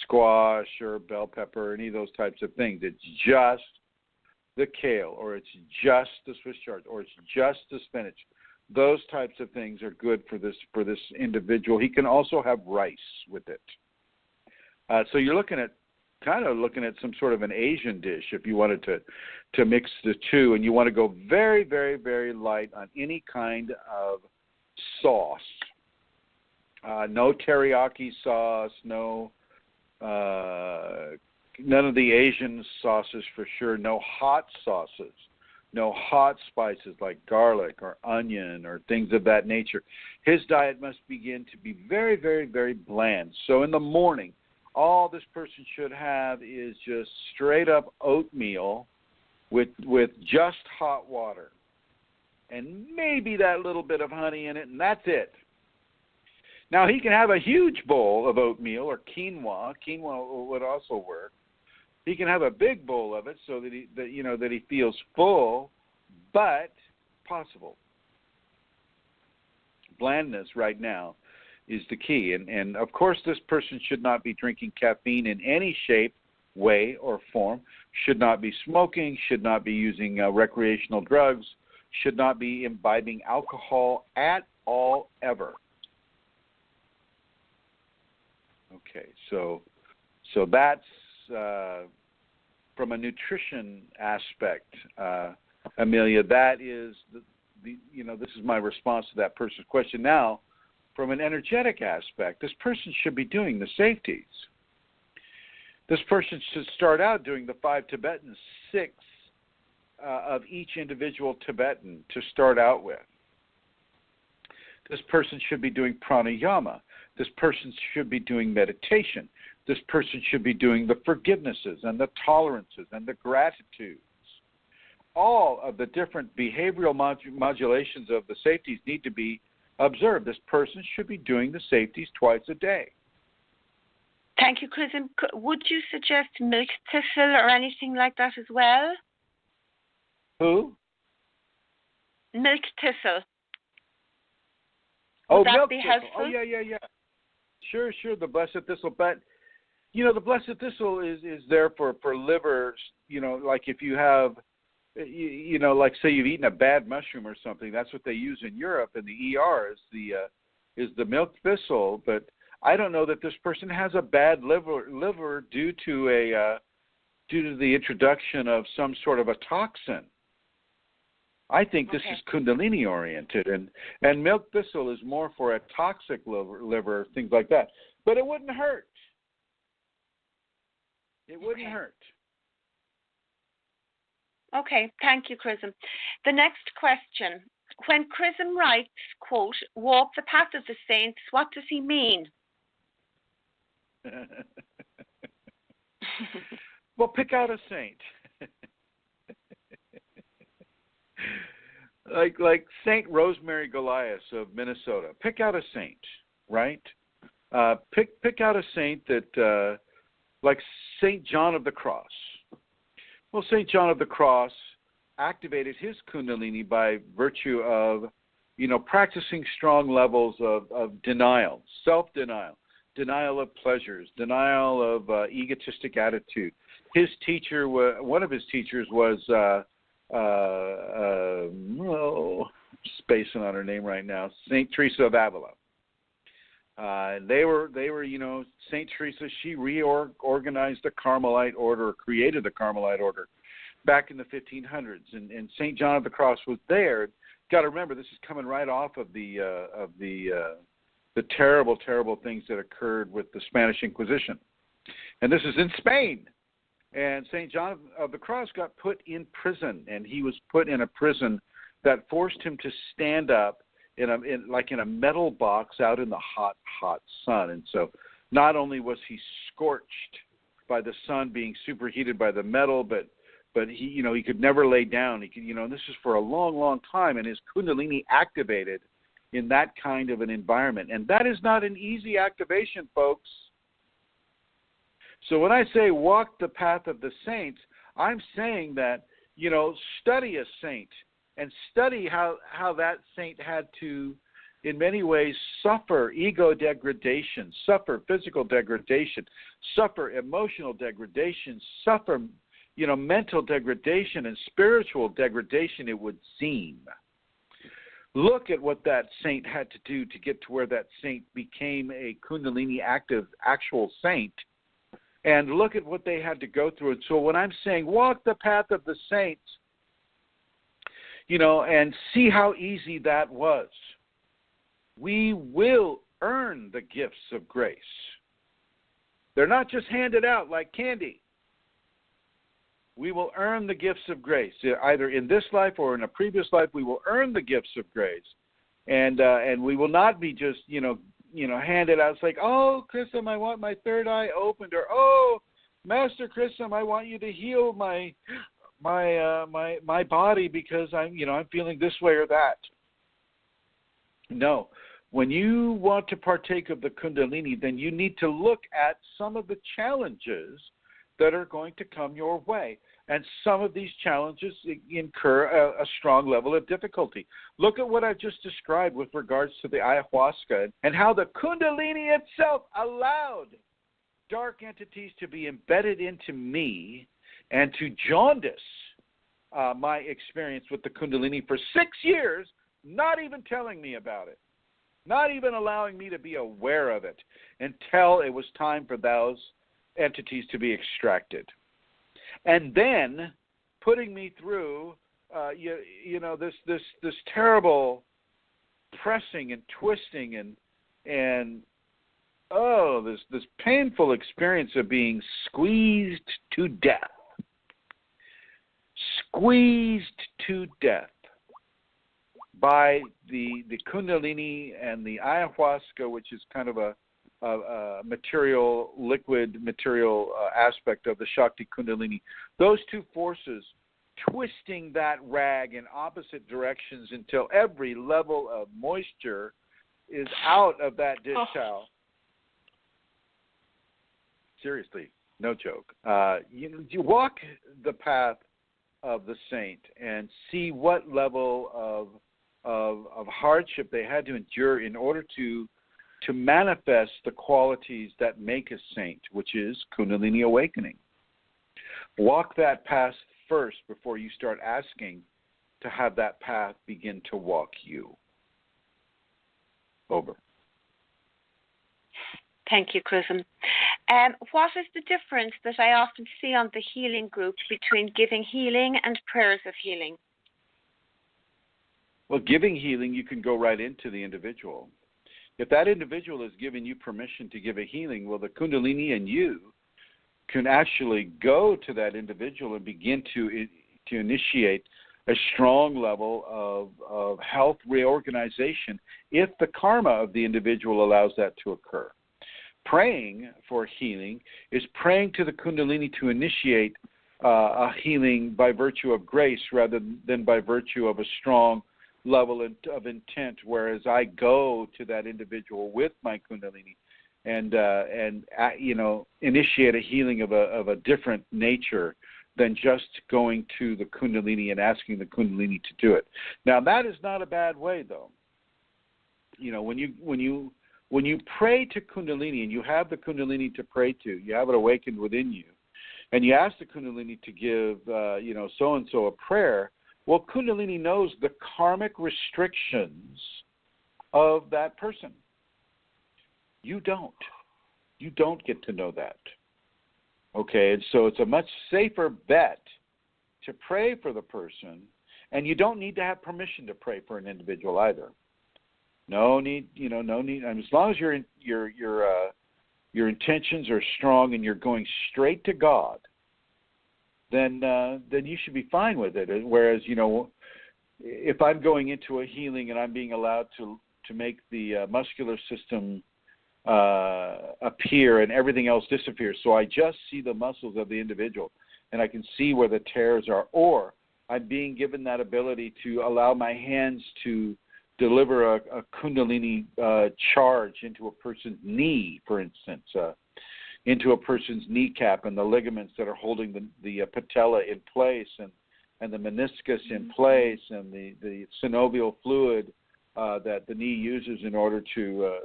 squash or bell pepper, any of those types of things. It's just the kale, or it's just the Swiss chard, or it's just the spinach. Those types of things are good for this individual. He can also have rice with it. So you're looking at some sort of an Asian dish if you wanted to mix the two, and you want to go very, very, very light on any kind of sauce. No teriyaki sauce, none of the Asian sauces for sure, no hot sauces, no hot spices like garlic or onion or things of that nature. His diet must begin to be very, very, very bland. So in the morning, all this person should have is just straight up oatmeal with just hot water and maybe that little bit of honey in it, and that's it. Now, he can have a huge bowl of oatmeal or quinoa. Quinoa would also work. He can have a big bowl of it so that he feels full, but possible. Blandness right now is the key. And of course, this person should not be drinking caffeine in any shape, way, or form, should not be smoking, should not be using recreational drugs, should not be imbibing alcohol at all, ever. Okay, so that's from a nutrition aspect, Amelia. That is this is my response to that person's question. Now, from an energetic aspect, this person should be doing the safeties. This person should start out doing the 5 Tibetans, 6 of each individual Tibetan to start out with. This person should be doing pranayama. This person should be doing meditation. This person should be doing the forgivenesses and the tolerances and the gratitudes. All of the different behavioral modulations of the safeties need to be observed. This person should be doing the safeties twice a day. Thank you, Chrism. Would you suggest milk thistle or anything like that as well? Who? Milk thistle. Would Would that milk be thistle. helpful? Oh, yeah. Sure, the blessed thistle. But, the blessed thistle is there for liver, like if you have, like say you've eaten a bad mushroom or something. That's what they use in Europe in the ER is the milk thistle. But I don't know that this person has a bad liver due to the introduction of some sort of a toxin. I think this is Kundalini oriented, and milk thistle is more for a toxic liver, things like that. But it wouldn't hurt. It wouldn't hurt. Okay, thank you, Chrism. The next question. When Chrism writes, quote, walk the path of the saints, what does he mean? Well, pick out a saint. like Saint Rosemary Goliath of Minnesota. Pick out a saint, right? Pick out a saint that, like Saint John of the Cross. Well, Saint John of the Cross activated his Kundalini by virtue of, practicing strong levels of denial, self-denial, denial of pleasures, denial of egotistic attitude. His teacher, one of his teachers was, spacing on her name right now, Saint Teresa of Avila. They were, Saint Teresa. She reorganized the Carmelite order, or created the Carmelite order, back in the 1500s. And Saint John of the Cross was there. Got to remember, this is coming right off of the terrible, terrible things that occurred with the Spanish Inquisition, and this is in Spain. And St. John of the Cross got put in prison, and he was put in a prison that forced him to stand up in a metal box out in the hot, hot sun. And so not only was he scorched by the sun being superheated by the metal, but he, he could never lay down. He could, and this is for a long, long time, and his Kundalini activated in that kind of an environment. And that is not an easy activation, folks. So when I say walk the path of the saints, I'm saying that, study a saint and study how that saint had to, in many ways, suffer ego degradation, suffer physical degradation, suffer emotional degradation, suffer, mental degradation and spiritual degradation, it would seem. Look at what that saint had to do to get to where that saint became a Kundalini active actual saint. And look at what they had to go through. And so when I'm saying walk the path of the saints, and see how easy that was, we will earn the gifts of grace. They're not just handed out like candy. We will earn the gifts of grace. Either in this life or in a previous life, we will earn the gifts of grace. And we will not be just, handed out. It's like, oh, Chrism, I want my third eye opened, or oh, Master Chrism, I want you to heal my body because I'm feeling this way or that. No, when you want to partake of the Kundalini, then you need to look at some of the challenges that are going to come your way. And some of these challenges incur a strong level of difficulty. Look at what I've just described with regards to the ayahuasca and how the Kundalini itself allowed dark entities to be embedded into me and to jaundice my experience with the Kundalini for 6 years, not even telling me about it, not even allowing me to be aware of it until it was time for those entities to be extracted. And then putting me through, this terrible pressing and twisting and this painful experience of being squeezed to death by the Kundalini and the ayahuasca, which is kind of a liquid material aspect of the Shakti Kundalini. Those two forces twisting that rag in opposite directions until every level of moisture is out of that dish towel. Seriously, no joke. You walk the path of the saint and see what level of hardship they had to endure in order to manifest the qualities that make a saint, which is Kundalini awakening. Walk that path first before you start asking to have that path begin to walk you. Over. Thank you, Chrism. What is the difference that I often see on the healing group between giving healing and prayers of healing? Well, giving healing, you can go right into the individual. If that individual is giving you permission to give a healing, well, the Kundalini and you can actually go to that individual and begin to initiate a strong level of health reorganization if the karma of the individual allows that to occur. Praying for healing is praying to the Kundalini to initiate a healing by virtue of grace rather than by virtue of a strong level of intent, whereas I go to that individual with my Kundalini and initiate a healing of a different nature than just going to the Kundalini and asking the Kundalini to do it. Now, that is not a bad way, though. When you pray to Kundalini and you have the Kundalini to pray to, you have it awakened within you, and you ask the Kundalini to give, so-and-so a prayer, well, Kundalini knows the karmic restrictions of that person. You don't. You don't get to know that. Okay, and so it's a much safer bet to pray for the person, and you don't need to have permission to pray for an individual either. No need. And as long as your intentions are strong and you're going straight to God, then you should be fine with it. Whereas, if I'm going into a healing and I'm being allowed to make the muscular system appear and everything else disappear, so I just see the muscles of the individual and I can see where the tears are, or I'm being given that ability to allow my hands to deliver a Kundalini charge into a person's knee, for instance, into a person's kneecap and the ligaments that are holding the patella in place and the meniscus in place and the synovial fluid that the knee uses in order to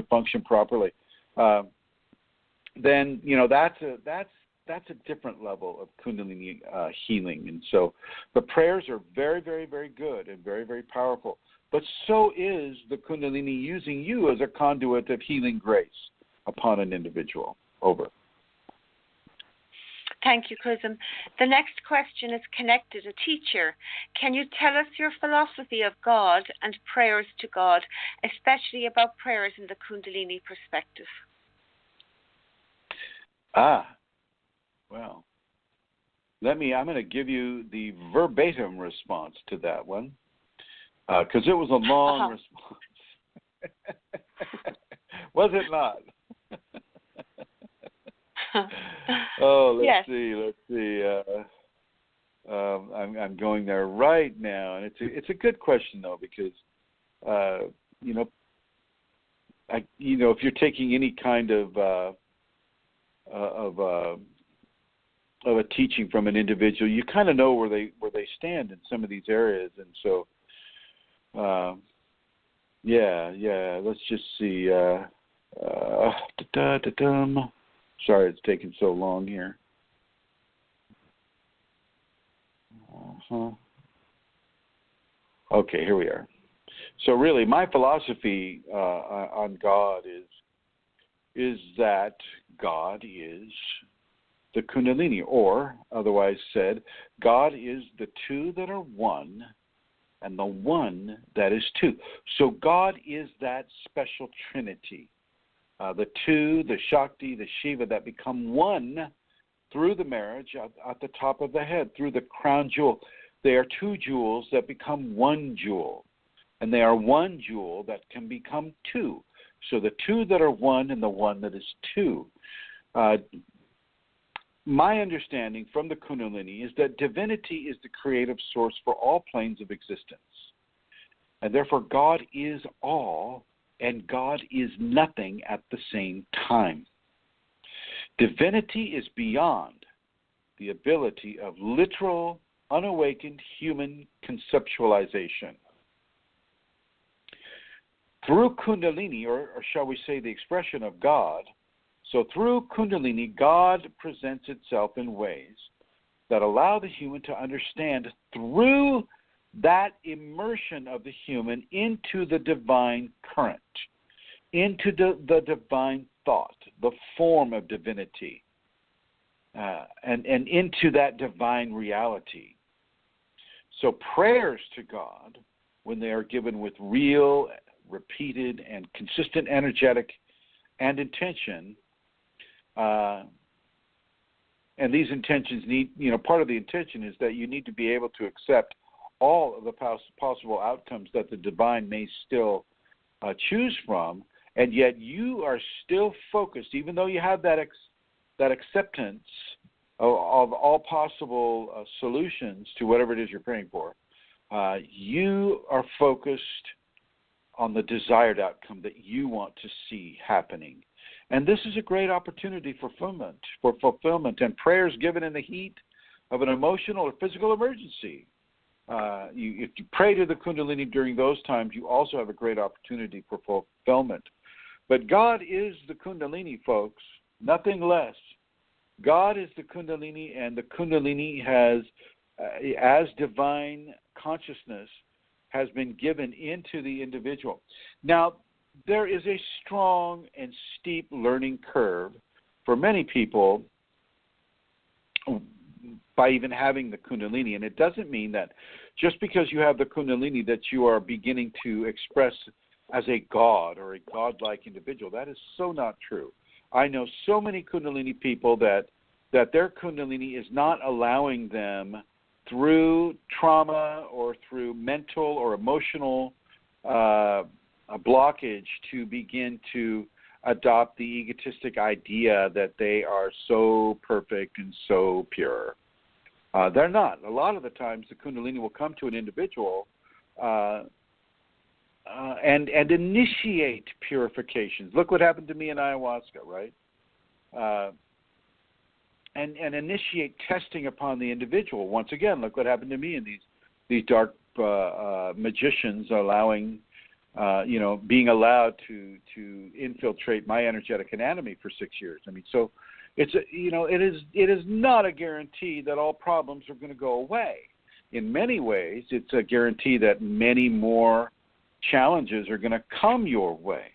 function properly. Then that's a different level of Kundalini healing, and so the prayers are very, very, very good and very, very powerful. But so is the Kundalini using you as a conduit of healing grace upon an individual. Over. Thank you, Chrism. The next question is connected. A teacher, can you tell us your philosophy of God and prayers to God, especially about prayers in the Kundalini perspective? Well, I'm going to give you the verbatim response to that one, because it was a long response. Was it not? Let's see. I'm going there right now, and it's a good question though, because if you're taking any kind of a teaching from an individual, you kind of know where they stand in some of these areas, and so let's just see. Sorry, it's taking so long here. Okay, here we are. So really, my philosophy on God is that God is the Kundalini, or otherwise said, God is the two that are one and the one that is two. So God is that special trinity. The two, the Shakti, the Shiva, that become one through the marriage at the top of the head, through the crown jewel. They are two jewels that become one jewel. And they are one jewel that can become two. So the two that are one and the one that is two. My understanding from the Kundalini is that divinity is the creative source for all planes of existence. And therefore God is all and God is nothing at the same time. Divinity is beyond the ability of literal, unawakened human conceptualization. Through Kundalini, or shall we say the expression of God, so through Kundalini, God presents itself in ways that allow the human to understand through that immersion of the human into the divine current, into the divine thought, the form of divinity, and into that divine reality. So prayers to God, when they are given with real, repeated, and consistent energetic and intention, and these intentions need, part of the intention is that you need to be able to accept all of the possible outcomes that the divine may still choose from, and yet you are still focused, even though you have that acceptance of all possible solutions to whatever it is you're praying for. You are focused on the desired outcome that you want to see happening. And this is a great opportunity for fulfillment, and prayers given in the heat of an emotional or physical emergency. If you pray to the Kundalini during those times, you also have a great opportunity for fulfillment. But God is the Kundalini, folks, nothing less. God is the Kundalini, and the Kundalini has, as divine consciousness, has been given into the individual. Now, there is a strong and steep learning curve for many people by even having the Kundalini. And it doesn't mean that just because you have the Kundalini that you are beginning to express as a god or a godlike individual. That is so not true. I know so many Kundalini people that their Kundalini is not allowing them through trauma or through mental or emotional a blockage to begin to adopt the egotistic idea that they are so perfect and so pure. They're not. A lot of the times the Kundalini will come to an individual and initiate purifications. Look what happened to me in ayahuasca, right? And initiate testing upon the individual. Once again, look what happened to me in these dark magicians allowing, being allowed to infiltrate my energetic anatomy for 6 years. I mean, so it is not a guarantee that all problems are going to go away. In many ways, it's a guarantee that many more challenges are going to come your way.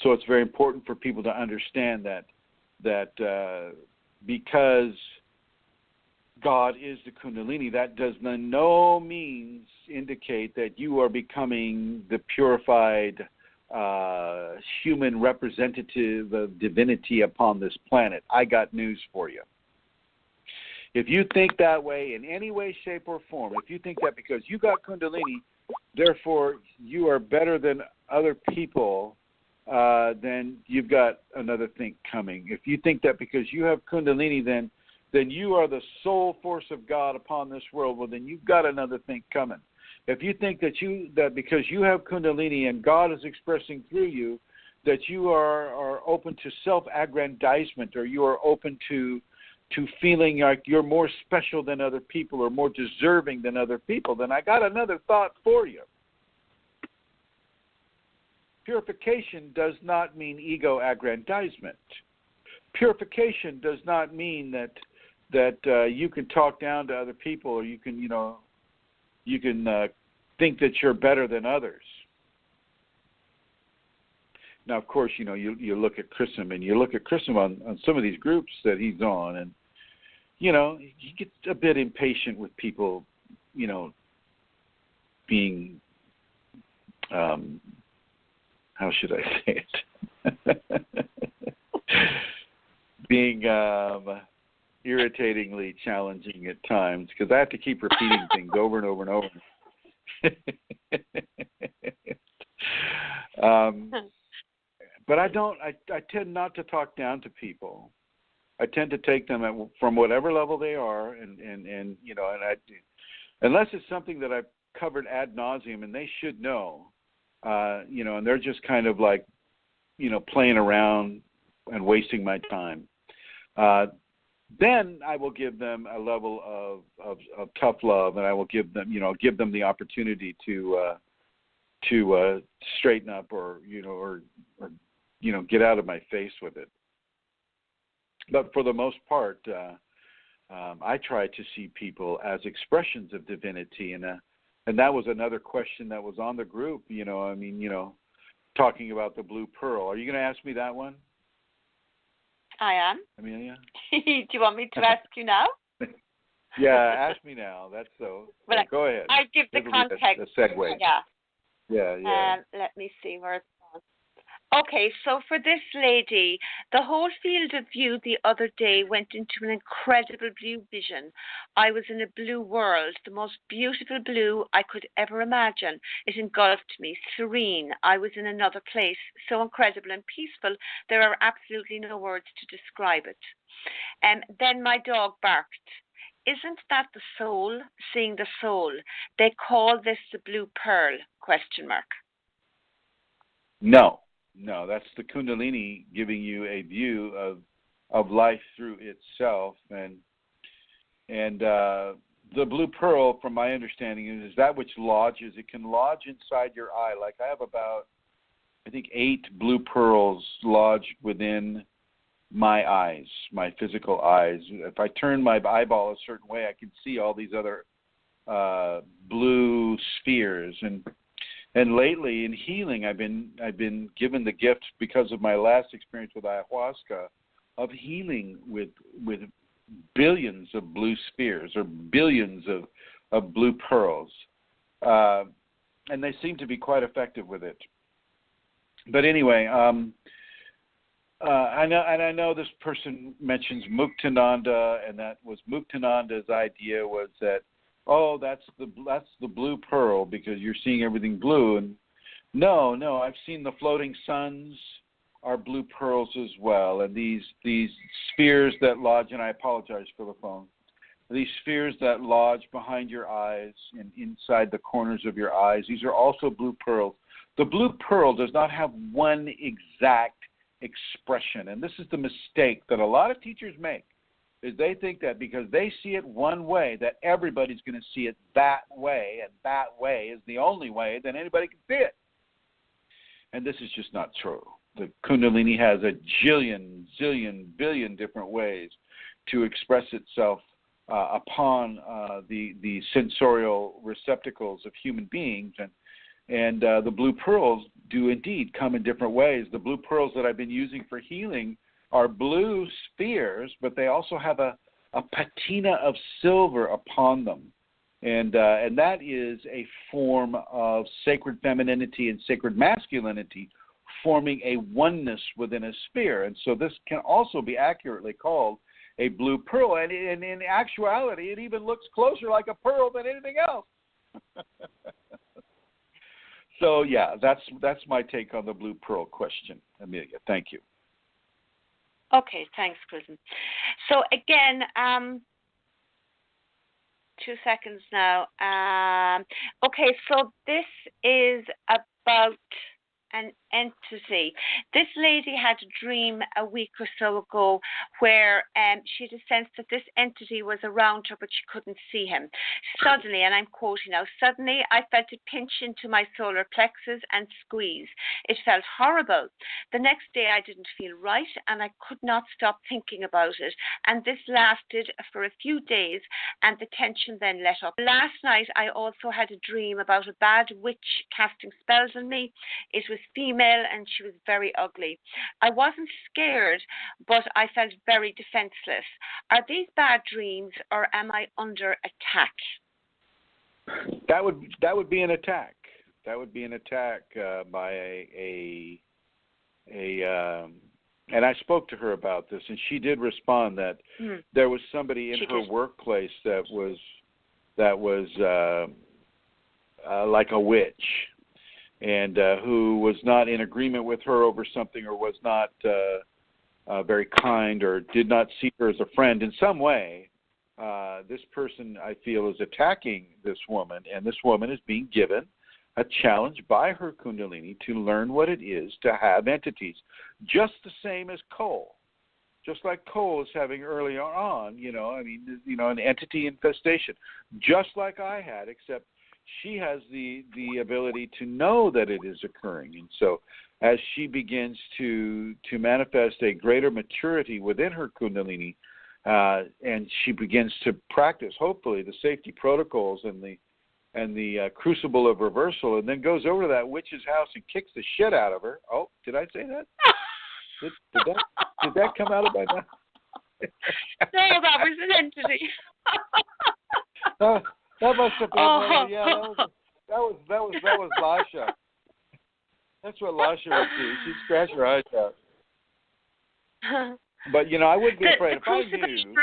So it's very important for people to understand that because God is the Kundalini, that does by no means indicate that you are becoming the purified human representative of divinity upon this planet. I got news for you. If you think that way in any way, shape, or form, if you think that because you got Kundalini, therefore you are better than other people, then you've got another thing coming. If you think that because you have Kundalini, then you are the sole force of God upon this world, well, then you've got another thing coming. If you think that because you have Kundalini and God is expressing through you, that you are open to self-aggrandizement, or you are open to feeling like you're more special than other people or more deserving than other people, then I got another thought for you. Purification does not mean ego aggrandizement. Purification does not mean you can talk down to other people, or you can think that you're better than others. Now, of course, you look at Chrism, and you look at Chrism on some of these groups that he's on, and he gets a bit impatient with people, being, how should I say it? Being irritatingly challenging at times, because I have to keep repeating things over and over and over. But I tend not to talk down to people. I tend to take them from whatever level they are, and unless it's something that I've covered ad nauseum and they should know, and they're just kind of like, playing around and wasting my time. Then I will give them a level of tough love, and I will give them the opportunity to straighten up, or get out of my face with it. But for the most part, I try to see people as expressions of divinity, and that was another question that was on the group. Talking about the blue pearl. Are you going to ask me that one? I am. Amelia? Do you want me to ask you now? Yeah, ask me now. That's so. Well, go ahead. I give the context. A segue. Yeah. Let me see where it's on. Okay, so for this lady, the whole field of view the other day went into an incredible blue vision. I was in a blue world, the most beautiful blue I could ever imagine. It engulfed me, serene. I was in another place, so incredible and peaceful, there are absolutely no words to describe it. Then my dog barked. Isn't that the soul seeing the soul? They call this the blue pearl, ? No, that's the Kundalini giving you a view of life through itself, and the blue pearl, from my understanding, is that which lodges. It can lodge inside your eye. Like I have about, I think, 8 blue pearls lodged within my eyes, my physical eyes. If I turn my eyeball a certain way, I can see all these other blue spheres. And lately in healing, I've been given the gift, because of my last experience with ayahuasca, of healing with billions of blue spheres, or billions of blue pearls, and they seem to be quite effective with it. But anyway, I know this person mentions Muktananda, and that was Muktananda's idea, was that, oh, that's the blue pearl because you're seeing everything blue. And no, I've seen the floating suns are blue pearls as well. And these spheres that lodge, and I apologize for the phone, these spheres that lodge behind your eyes and inside the corners of your eyes, these are also blue pearls. The blue pearl does not have one exact expression, and this is the mistake that a lot of teachers make. Is they think that because they see it one way, that everybody's going to see it that way, and that way is the only way that anybody can see it. And this is just not true. The Kundalini has a zillion, billion different ways to express itself upon the sensorial receptacles of human beings, and the blue pearls do indeed come in different ways. The blue pearls that I've been using for healing are blue spheres, but they also have a patina of silver upon them. And that is a form of sacred femininity and sacred masculinity forming a oneness within a sphere. And so this can also be accurately called a blue pearl. And in actuality, it even looks closer like a pearl than anything else. So, yeah, that's my take on the blue pearl question, Amelia. Thank you. Okay, thanks, Chrism. So again, 2 seconds now. Okay, so this is about an entity. This lady had a dream a week or so ago where she had a sense that this entity was around her, but she couldn't see him. Suddenly, and I'm quoting now, suddenly I felt it pinch into my solar plexus and squeeze. It felt horrible. The next day I didn't feel right and I could not stop thinking about it. And this lasted for a few days and the tension then let up. Last night I also had a dream about a bad witch casting spells on me. It was female and she was very ugly. I wasn't scared, but I felt very defenseless. Are these bad dreams or am I under attack? That would be an attack. That would be an attack by a and I spoke to her about this, and she did respond that there was somebody in her workplace that was like a witch, and who was not in agreement with her over something, or was not very kind, or did not see her as a friend in some way. This person, I feel, is attacking this woman, and this woman is being given a challenge by her Kundalini to learn what it is to have entities, just the same as Cole. Just like Cole is having earlier on, an entity infestation, just like I had, except she has the ability to know that it is occurring. And so as she begins to manifest a greater maturity within her Kundalini, and she begins to practice, hopefully, the safety protocols and the crucible of reversal, and then goes over to that witch's house and kicks the shit out of her. Oh, did I say that? Did that come out of my mouth? No, that was an entity. That must have been. That was Lasha. That's what Lasha would do. She'd scratch her eyes out. But I wouldn't be afraid if I knew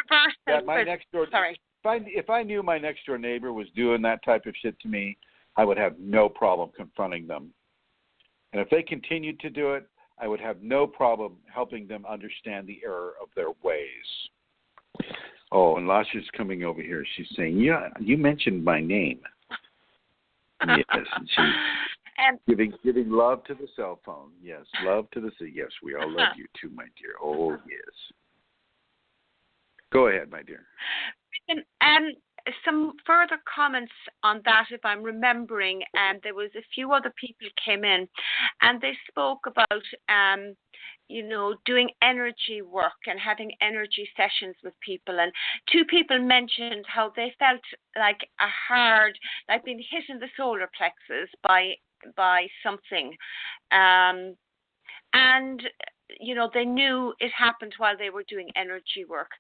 that my next door. Sorry. If I knew my next door neighbor was doing that type of shit to me, I would have no problem confronting them. And if they continued to do it, I would have no problem helping them understand the error of their ways. Oh, and Lasha's coming over here. She's saying, "Yeah, you mentioned my name." Yes, and she's giving love to the cell phone. Yes, love to the yes. We all love you too, my dear. Oh, yes. Go ahead, my dear. Some further comments on that, if I'm remembering, there was a few other people came in, and they spoke about, doing energy work and having energy sessions with people. And two people mentioned how they felt like being hit in the solar plexus by something, and they knew it happened while they were doing energy work.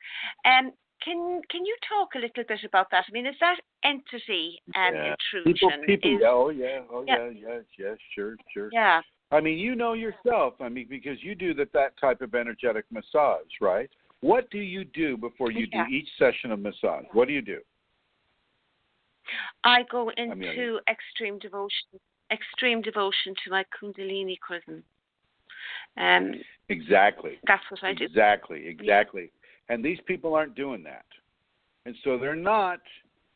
Can you talk a little bit about that? I mean, is that entity intrusion? People. Yes, sure. Yeah. I mean, you know yourself. I mean, because you do that type of energetic massage, right? What do you do before you do each session of massage? What do you do? I go into extreme devotion to my Kundalini Chrism. Exactly. That's what I do. Exactly. And these people aren't doing that. And so they're not,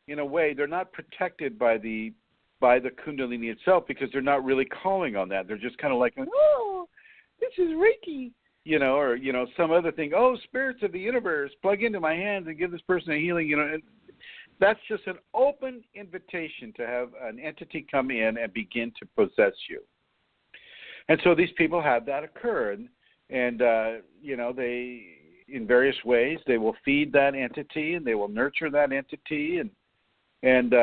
in a way, they're not protected by the Kundalini itself, because they're not really calling on that. They're just kind of like, oh, this is Reiki, or, some other thing. Oh, spirits of the universe, plug into my hands and give this person a healing, And that's just an open invitation to have an entity come in and begin to possess you. And so these people have that occur. And they, in various ways, they will feed that entity and they will nurture that entity and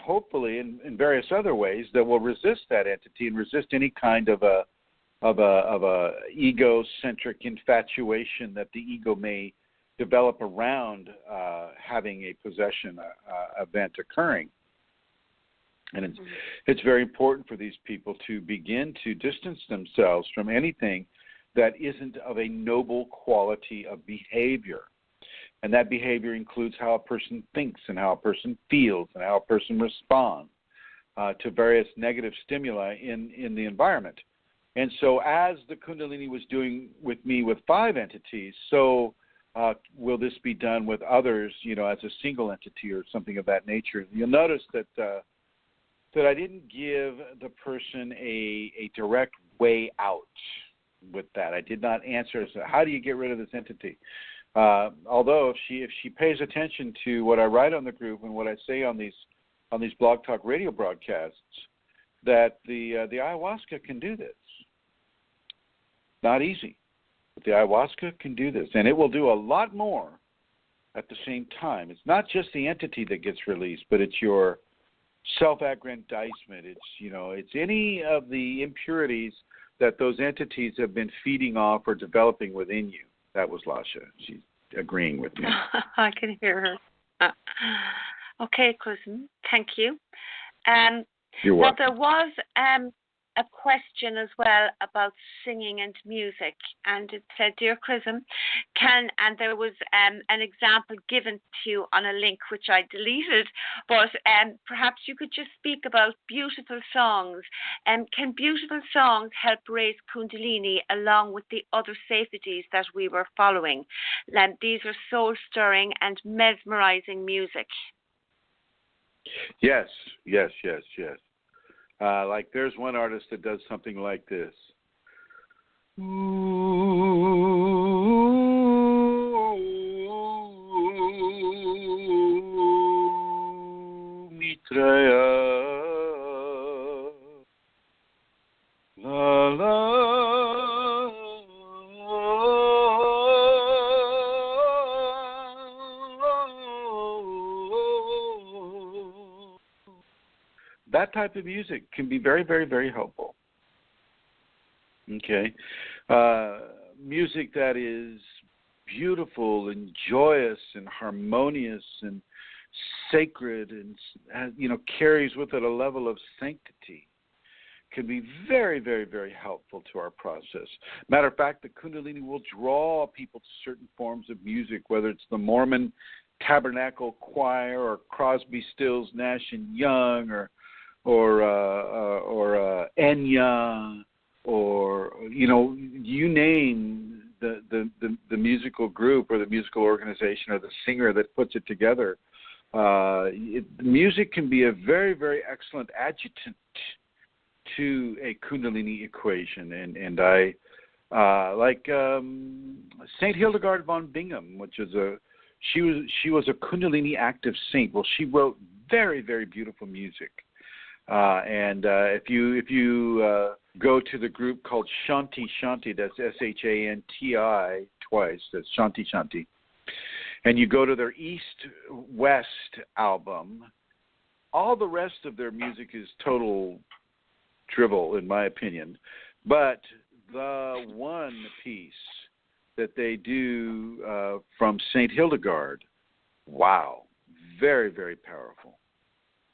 hopefully in various other ways that will resist that entity and resist any kind of a egocentric infatuation that the ego may develop around having a possession event occurring. And it's very important for these people to begin to distance themselves from anything that isn't of a noble quality of behavior. And that behavior includes how a person thinks and how a person feels and how a person responds to various negative stimuli in the environment. And so as the Kundalini was doing with me with 5 entities, so will this be done with others, as a single entity or something of that nature. You'll notice that that I didn't give the person a direct way out with that. I did not answer, so how do you get rid of this entity? Although if she pays attention to what I write on the group and what I say on these Blog Talk radio broadcasts, that the ayahuasca can do this. Not easy, but the ayahuasca can do this, and it will do a lot more at the same time. It's not just the entity that gets released, but it's your self-aggrandizement. It's any of the impurities that those entities have been feeding off or developing within you. That was Lasha. She's agreeing with me. I can hear her. Okay, Chrism, thank you. You're welcome. Now, there was a question as well about singing and music, and it said, "Dear Chrism, and there was an example given to you on a link which I deleted, but perhaps you could just speak about beautiful songs. Can beautiful songs help raise Kundalini along with the other safeties that we were following? These are soul-stirring and mesmerizing music." Yes. Like there's one artist that does something like this. Mitraya, la la. That type of music can be very, very, very helpful. Okay. Music that is beautiful and joyous and harmonious and sacred and, carries with it a level of sanctity can be very, very, very helpful to our process. Matter of fact, the Kundalini will draw people to certain forms of music, whether it's the Mormon Tabernacle Choir or Crosby, Stills, Nash and Young or Enya, or you name the musical group or the musical organization or the singer that puts it together. Music can be a very, very excellent adjutant to a Kundalini equation, and I like Saint Hildegard von Bingen, which is she was a Kundalini active saint. Well, she wrote very, very beautiful music. And if you go to the group called Shanti Shanti, that's Shanti twice, that's Shanti Shanti, and you go to their East West album, all the rest of their music is total drivel, in my opinion. But the one piece that they do from St. Hildegard, wow, very, very powerful.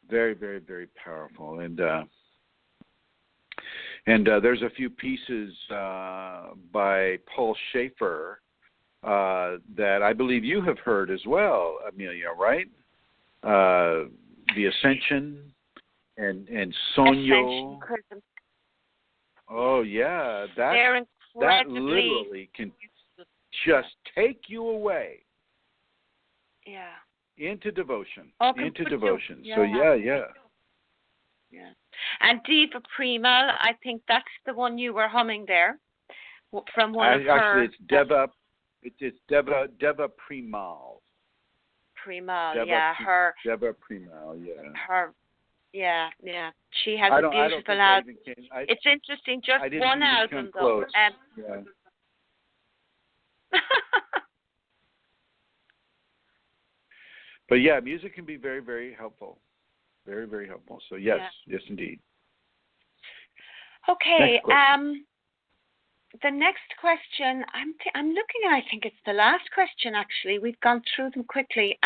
Very, very, very powerful, and there's a few pieces by Paul Schaefer that I believe you have heard as well, Amelia, right? The Ascension and Sonyo. Ascension. Oh yeah, that literally can just take you away. Yeah. Into devotion. Yeah. So yeah. And Diva Primal, I think that's the one you were humming there, from one of her. Actually, it's Deva. It's Deva Primal. Her. Deva Primal, yeah. Her. Yeah. She has a beautiful album. It's interesting, just one album though. Yeah. But yeah, music can be very, very helpful. Very, very helpful. So yes, yes indeed. Okay. The next question, I'm looking at. I think it's the last question. Actually, we've gone through them quickly.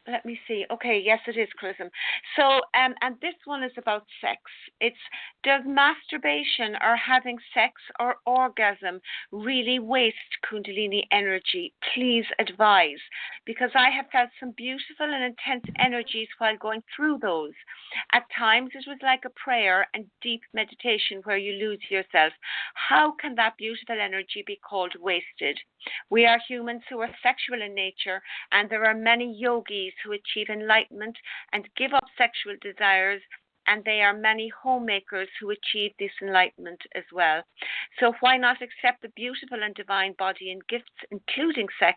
Let me see. Okay, yes, it is, Chrism. So, and this one is about sex. It's, does masturbation or having sex or orgasm really waste Kundalini energy? Please advise. Because I have felt some beautiful and intense energies while going through those. At times, it was like a prayer and deep meditation where you lose yourself. How can that beautiful energy be called wasted? We are humans who are sexual in nature, and there are many yogis who achieve enlightenment and give up sexual desires, and there are many homemakers who achieve this enlightenment as well. So why not accept the beautiful and divine body and gifts, including sex,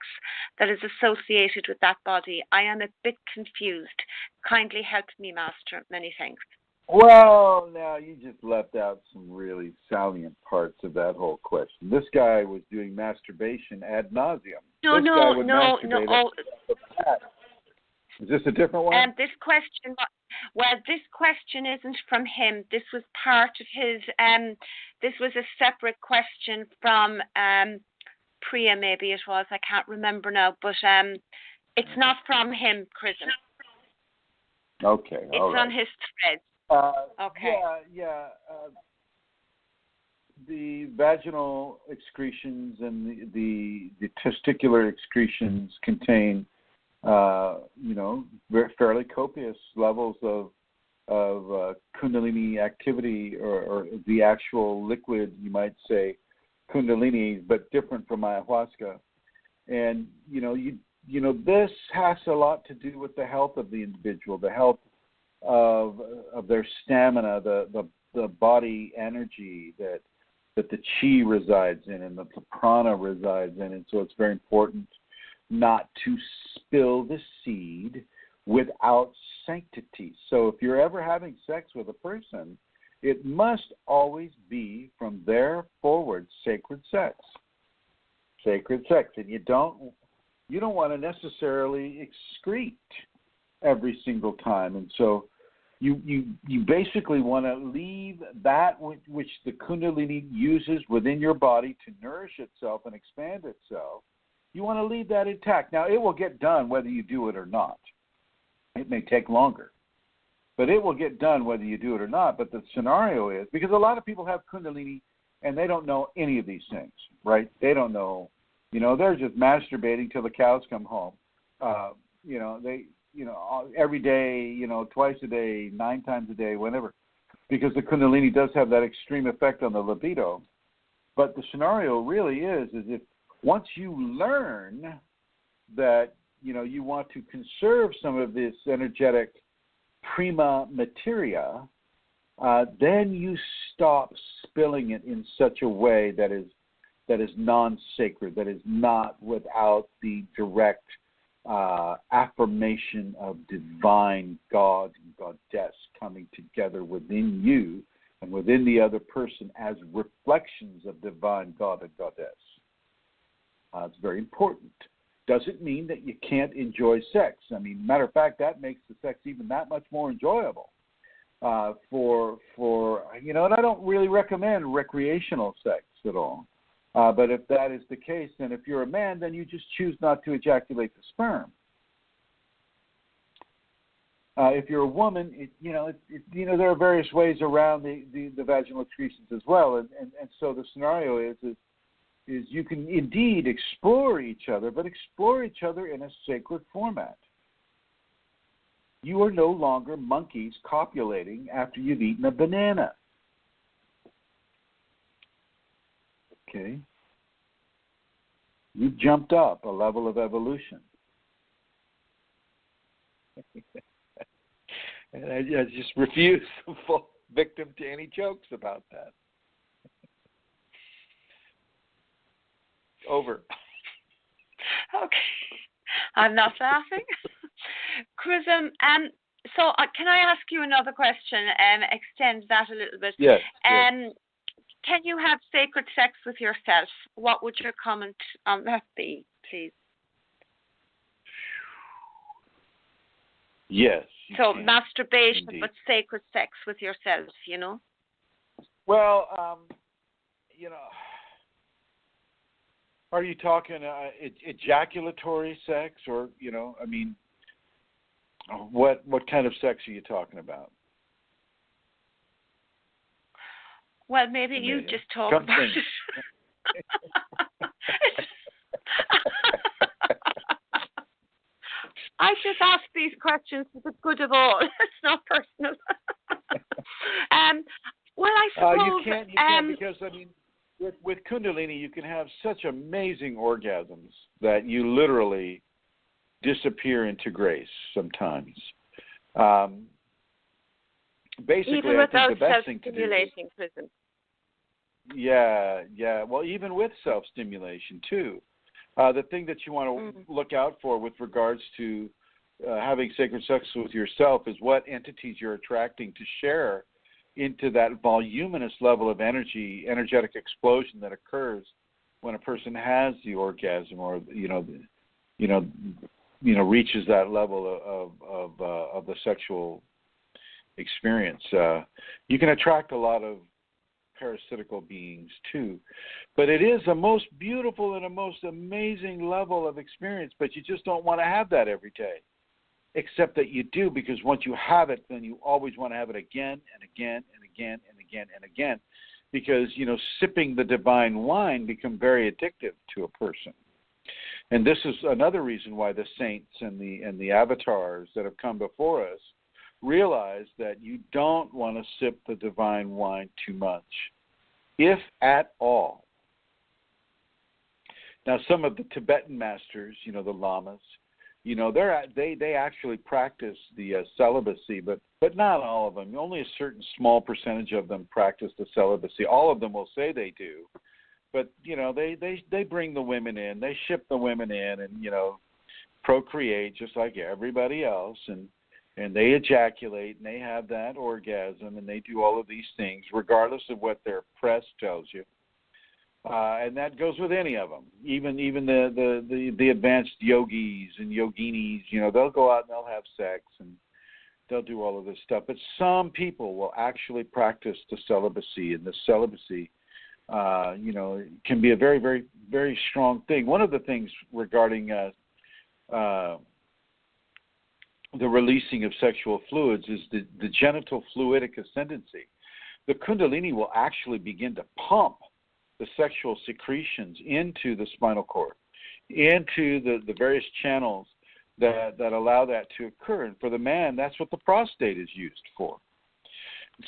that is associated with that body? I am a bit confused. Kindly help me, Master. Many thanks. Well, now you just left out some really salient parts of that whole question. This guy was doing masturbation ad nauseum. No. Oh. Is this a different one? This question isn't from him. This was part of his. This was a separate question from Priya, maybe it was. I can't remember now, but it's not from him, Chrism. Okay, it's all right. on his thread. Okay. Yeah. The vaginal excretions and the testicular excretions contain, very fairly copious levels of Kundalini activity, or the actual liquid, you might say, Kundalini, but different from ayahuasca. And this has a lot to do with the health of the individual, the health of their stamina, the body energy that the chi resides in and the prana resides in. And so it's very important not to spill the seed without sanctity. So if you're ever having sex with a person, it must always be from there forward sacred sex. Sacred sex. And you don't want to necessarily excrete every single time. And so you basically want to leave that which the Kundalini uses within your body to nourish itself and expand itself. You want to leave that intact. Now, it will get done whether you do it or not. It may take longer, but it will get done whether you do it or not. But the scenario is, because a lot of people have Kundalini and they don't know any of these things, right? They don't know, they're just masturbating till the cows come home. Every day, twice a day, 9 times a day, whenever, because the Kundalini does have that extreme effect on the libido. But the scenario really is if once you learn that, you want to conserve some of this energetic prima materia, then you stop spilling it in such a way that is non-sacred, that is not without the direct affirmation of divine God and goddess coming together within you and within the other person as reflections of divine God and goddess. It's very important. Doesn't mean that you can't enjoy sex. I mean, matter of fact, that makes the sex even that much more enjoyable. And I don't really recommend recreational sex at all. But if that is the case, then if you're a man, then you just choose not to ejaculate the sperm. If you're a woman, there are various ways around the vaginal excretions as well, and so the scenario is you can indeed explore each other, but explore each other in a sacred format. You are no longer monkeys copulating after you've eaten a banana. Okay? You've jumped up a level of evolution. And I just refuse to fall victim to any jokes about that. Over. Okay. I'm not laughing. Chrism, so can I ask you another question and extend that a little bit? Yes. Can you have sacred sex with yourself? What would your comment on that be, please? Yes. So masturbation, indeed. but sacred sex with yourself, Well, are you talking ejaculatory sex, or what kind of sex are you talking about? Well, maybe you just talk about it. I just ask these questions for the good of all. It's not personal. Well, I suppose you can't because with Kundalini you can have such amazing orgasms that you literally disappear into grace sometimes. Basically, even I without think the best thing to do is, self-stimulating, Chrism. yeah. Well, even with self-stimulation too. The thing that you want to look out for with regards to having sacred sex with yourself is what entities you're attracting to share into that voluminous level of energetic explosion that occurs when a person has the orgasm, or reaches that level of the sexual experience. You can attract a lot of parasitical beings too, but it is a most beautiful and a most amazing level of experience. But you just don't want to have that every day, except that you do, because once you have it, then you always want to have it again and again and again and again and again, because sipping the divine wine becomes very addictive to a person. And this is another reason why the saints and the avatars that have come before us realize that you don't want to sip the divine wine too much, if at all. Now, some of the Tibetan masters, the lamas, they actually practice the celibacy, but not all of them. Only a certain small percentage of them practice the celibacy. All of them will say they do, but they bring the women in, they ship the women in, and procreate just like everybody else, and they ejaculate, and they have that orgasm, and they do all of these things, regardless of what their press tells you. And that goes with any of them, even the advanced yogis and yoginis. They'll go out and they'll have sex and they'll do all of this stuff. But some people will actually practice the celibacy, and the celibacy, can be a very, very, very strong thing. One of the things regarding the releasing of sexual fluids is the genital fluidic ascendancy. The Kundalini will actually begin to pump the sexual secretions into the spinal cord, into the various channels that allow that to occur. And for the man, that's what the prostate is used for.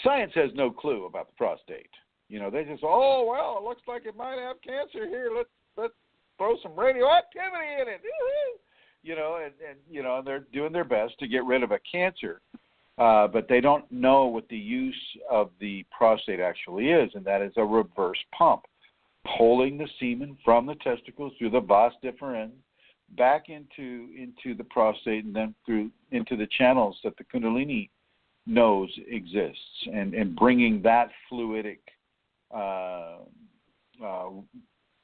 Science has no clue about the prostate. They just, it looks like it might have cancer here. Let's throw some radioactivity in it. And they're doing their best to get rid of a cancer, but they don't know what the use of the prostate actually is, and that is a reverse pump, pulling the semen from the testicles through the vas deferens back into the prostate, and then through into the channels that the Kundalini knows exists, and bringing that fluidic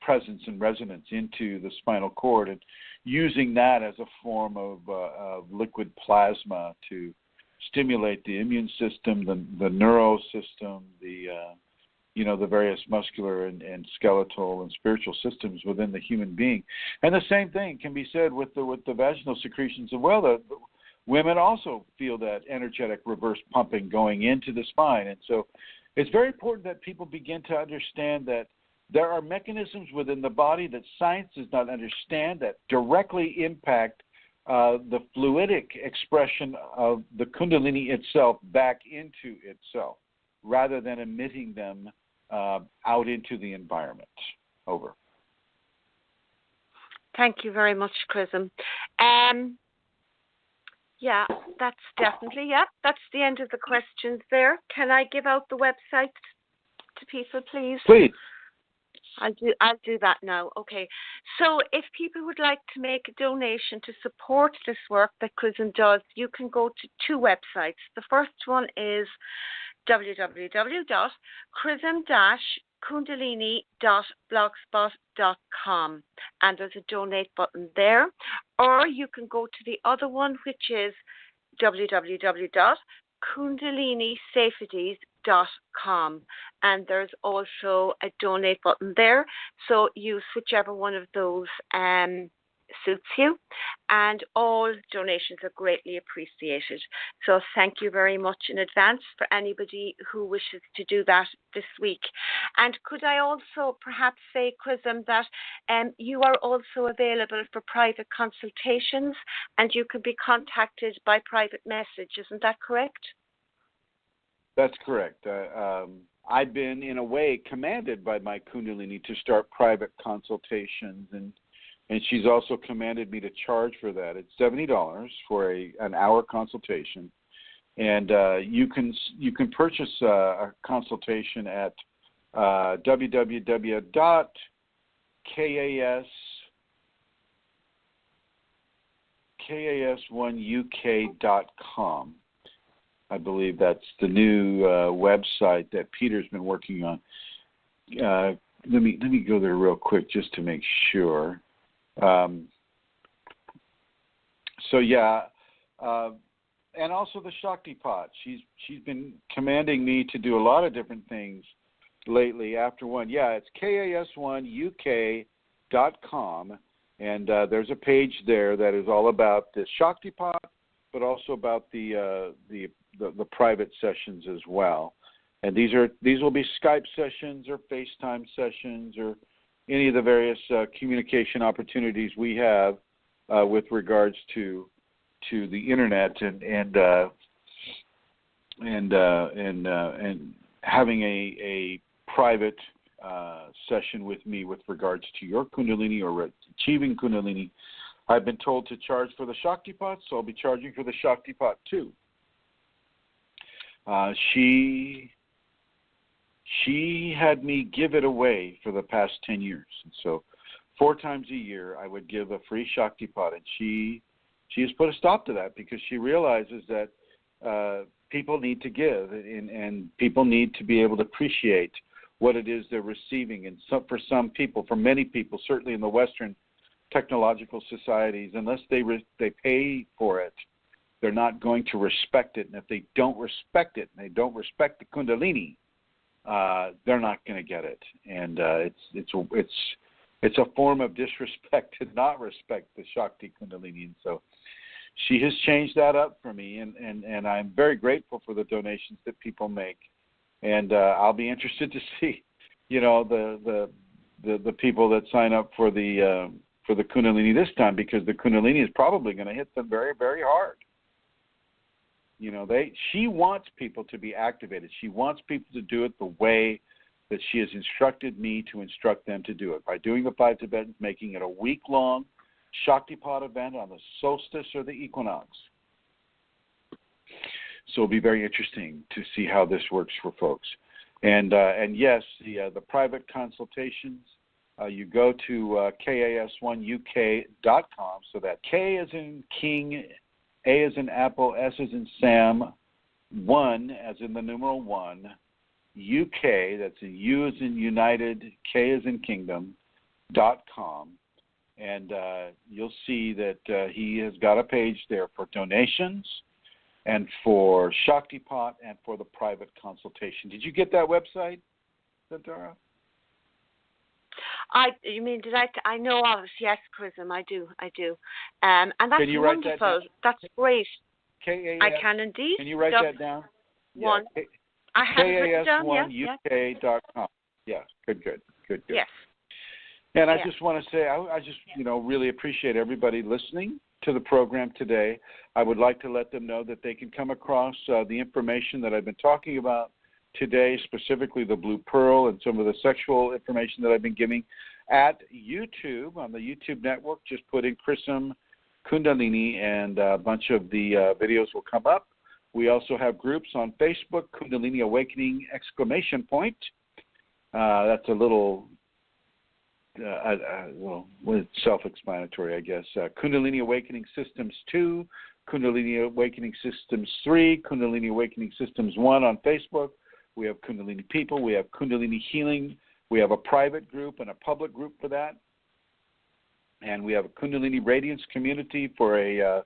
presence and resonance into the spinal cord, and using that as a form of liquid plasma to stimulate the immune system, the neural system, the various muscular and skeletal and spiritual systems within the human being. And the same thing can be said with the vaginal secretions as well. The women also feel that energetic reverse pumping going into the spine. And so it's very important that people begin to understand that there are mechanisms within the body that science does not understand that directly impact the fluidic expression of the Kundalini itself back into itself, rather than emitting them out into the environment. Over. Thank you very much, Chrism. That's definitely, that's the end of the questions there. Can I give out the website to people, please? Please. I'll do that now. Okay. So if people would like to make a donation to support this work that Chrism does, you can go to two websites. The first one is www.chrism-kundalini.blogspot.com, and there's a donate button there. Or you can go to the other one, which is www.kundalinisafeties.com, and there's also a donate button there. So use whichever one of those suits you, and all donations are greatly appreciated. So thank you very much in advance for anybody who wishes to do that this week. And could I also perhaps say, Chrism, that you are also available for private consultations, and you can be contacted by private message. Isn't that correct? That's correct. I've been, in a way, commanded by my Kundalini to start private consultations and And she's also commanded me to charge for that. It's $70 for an hour consultation, and you can purchase a consultation at www.kas1uk.com. I believe that's the new website that Peter's been working on. Let me go there real quick just to make sure. And also the Shaktipat. She's been commanding me to do a lot of different things lately. After one, it's kas1uk.com, and there's a page there that is all about the Shaktipat, but also about the private sessions as well. And these will be Skype sessions or FaceTime sessions or any of the various communication opportunities we have with regards to the internet and having a private session with me with regards to your Kundalini or achieving Kundalini. I've been told to charge for the Shaktipat, so I'll be charging for the Shaktipat too. She had me give it away for the past 10 years. And so 4 times a year I would give a free Shaktipat, and she has put a stop to that because she realizes that people need to give and people need to be able to appreciate what it is they're receiving. And for some people, for many people, certainly in the Western technological societies, unless they pay for it, they're not going to respect it. And if they don't respect it and they don't respect the Kundalini, they're not going to get it. And it's a form of disrespect to not respect the Shakti Kundalini. And so she has changed that up for me, and I'm very grateful for the donations that people make. And I'll be interested to see, the people that sign up for the Kundalini this time, because the Kundalini is probably going to hit them very, very hard. She wants people to be activated. She wants people to do it the way that she has instructed me to instruct them to do it, by doing the 5 Tibetans, making it a week-long Shaktipat event on the solstice or the equinox. So it'll be very interesting to see how this works for folks. And yes, the private consultations, you go to kas1uk.com. So that K as in King, A as in Apple, S as in Sam, 1 as in the numeral 1, UK, that's a U as in United, K as in Kingdom, .com. And you'll see that he has got a page there for donations and for Shaktipat and for the private consultation. Did you get that website, Santara? I know of it, yes, Chrism, I do. And that's Can you write wonderful. That That's great. K-A-S, I can indeed. Can you write that down? One. Yeah. I have it written down, KAS1UK.com. Yeah, good. Yes. And I just want to say, I just, really appreciate everybody listening to the program today. I would like to let them know that they can come across the information that I've been talking about today, specifically the Blue Pearl and some of the sexual information that I've been giving at YouTube, on the YouTube network. Just put in Chrism Kundalini and a bunch of the videos will come up. We also have groups on Facebook, Kundalini Awakening ! That's a little... it's self-explanatory, I guess. Kundalini Awakening Systems 2, Kundalini Awakening Systems 3, Kundalini Awakening Systems 1 on Facebook. We have Kundalini People. We have Kundalini Healing. We have a private group and a public group for that. And we have a Kundalini Radiance community for an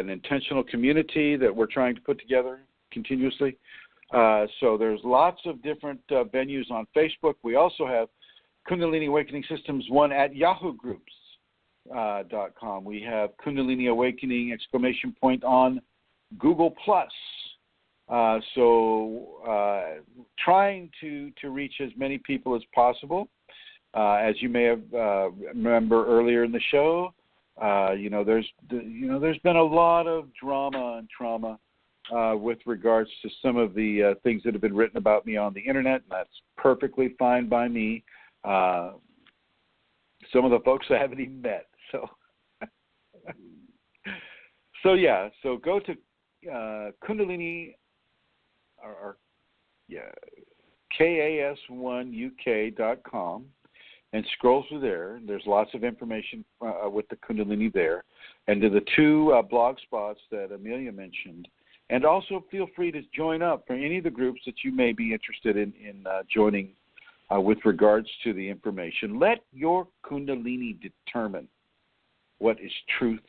intentional community that we're trying to put together continuously. So there's lots of different venues on Facebook. We also have Kundalini Awakening Systems 1 at YahooGroups.com. We have Kundalini Awakening ! On Google+. Trying to reach as many people as possible. As you may have remember earlier in the show, there's been a lot of drama and trauma with regards to some of the things that have been written about me on the internet, and that's perfectly fine by me. some of the folks I haven't even met. So, so go to Kundalini, KAS1UK.com and scroll through there. There's lots of information with the Kundalini there, and to the two blog spots that Amelia mentioned. And also feel free to join up for any of the groups that you may be interested in joining with regards to the information. Let your Kundalini determine what is truth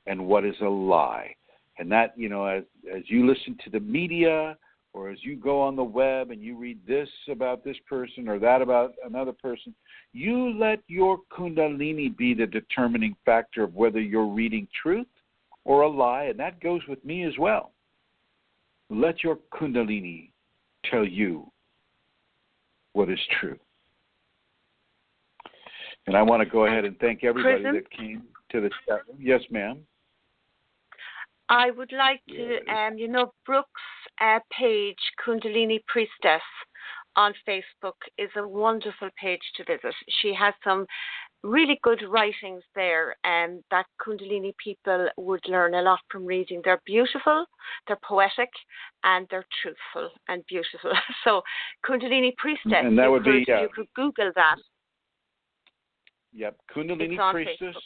and what is a lie. And that, as you listen to the media or as you go on the web and you read this about this person or that about another person, you let your Kundalini be the determining factor of whether you're reading truth or a lie, and that goes with me as well. Let your Kundalini tell you what is true. And I want to go ahead and thank everybody that came to the chat. Yes, ma'am. I would like to, Brooke's page, Kundalini Priestess, on Facebook is a wonderful page to visit. She has some really good writings there that Kundalini people would learn a lot from reading. They're beautiful, they're poetic, and they're truthful and beautiful. So Kundalini Priestess, and that would be, you could Google that. Yep, Kundalini Priestess.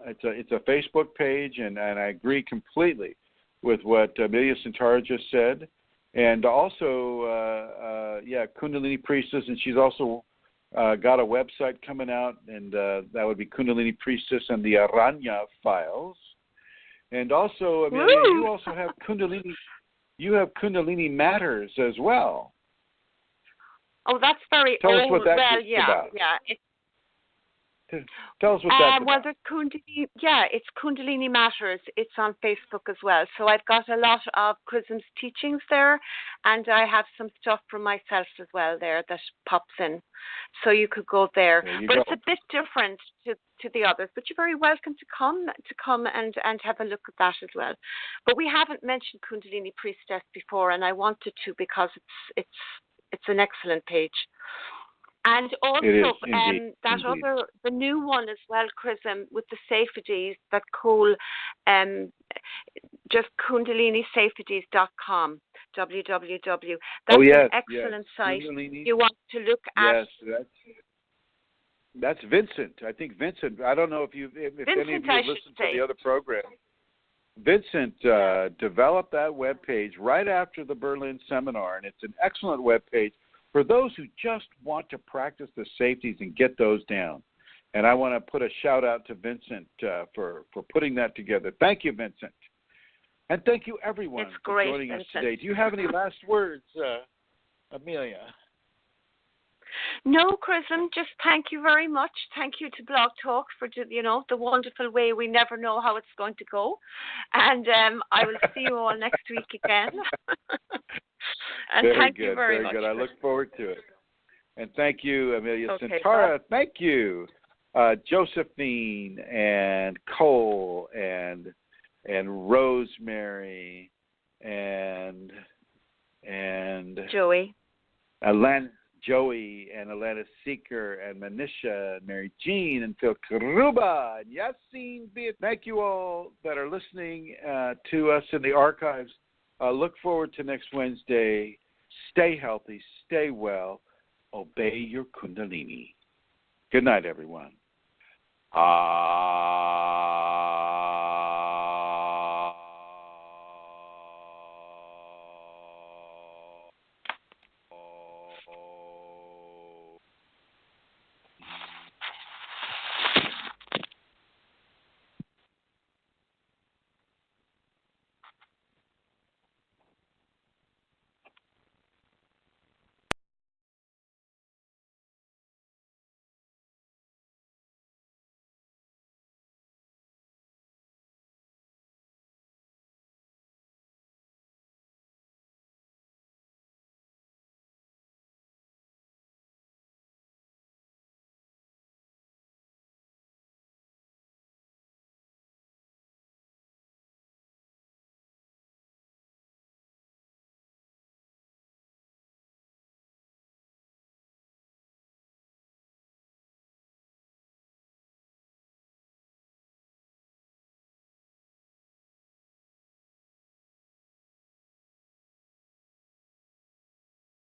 It's a Facebook page, and I agree completely with what Amelia Santara just said. And also, Kundalini Priestess, and she's also got a website coming out, and that would be Kundalini Priestess and the Aranya Files. And also, Amelia, you also have Kundalini. You have Kundalini Matters as well. Oh, that's very Tell us what that's about. Tell us what that's about. There's Kundalini, it's Kundalini Matters. It's on Facebook as well. So I've got a lot of Chrism's teachings there, and I have some stuff from myself as well there that pops in. So you could go there. But it's a bit different to the others. But you're very welcome to come and have a look at that as well. But we haven't mentioned Kundalini Priestess before, and I wanted to because it's an excellent page. And also the new one as well, Chrism, with the safeties, that cool, just KundaliniSafeties.com, www. That's an excellent site. Kundalini. You want to look at. Yes, that's Vincent. I think Vincent. I don't know if any of you have listened to the other program. Vincent developed that webpage right after the Berlin seminar, and it's an excellent webpage for those who just want to practice the safeties and get those down. And I want to put a shout out to Vincent for putting that together. Thank you, Vincent. And thank you, everyone, for joining us today. Do you have any last words, Amelia? No, Chrism, just thank you very much. Thank you to Blog Talk for, the wonderful way we never know how it's going to go. And I will see you all next week again. And thank you very much. Very good. I look forward to it. And thank you, Amelia Santara. Bye. Thank you, Josephine and Cole and Rosemary and Joey. Joey and Alana Seeker and Manisha and Mary Jean and Phil Karuba and Yassine Biat. Thank you all that are listening to us in the archives. Look forward to next Wednesday. Stay healthy, stay well, obey your Kundalini. Good night, everyone.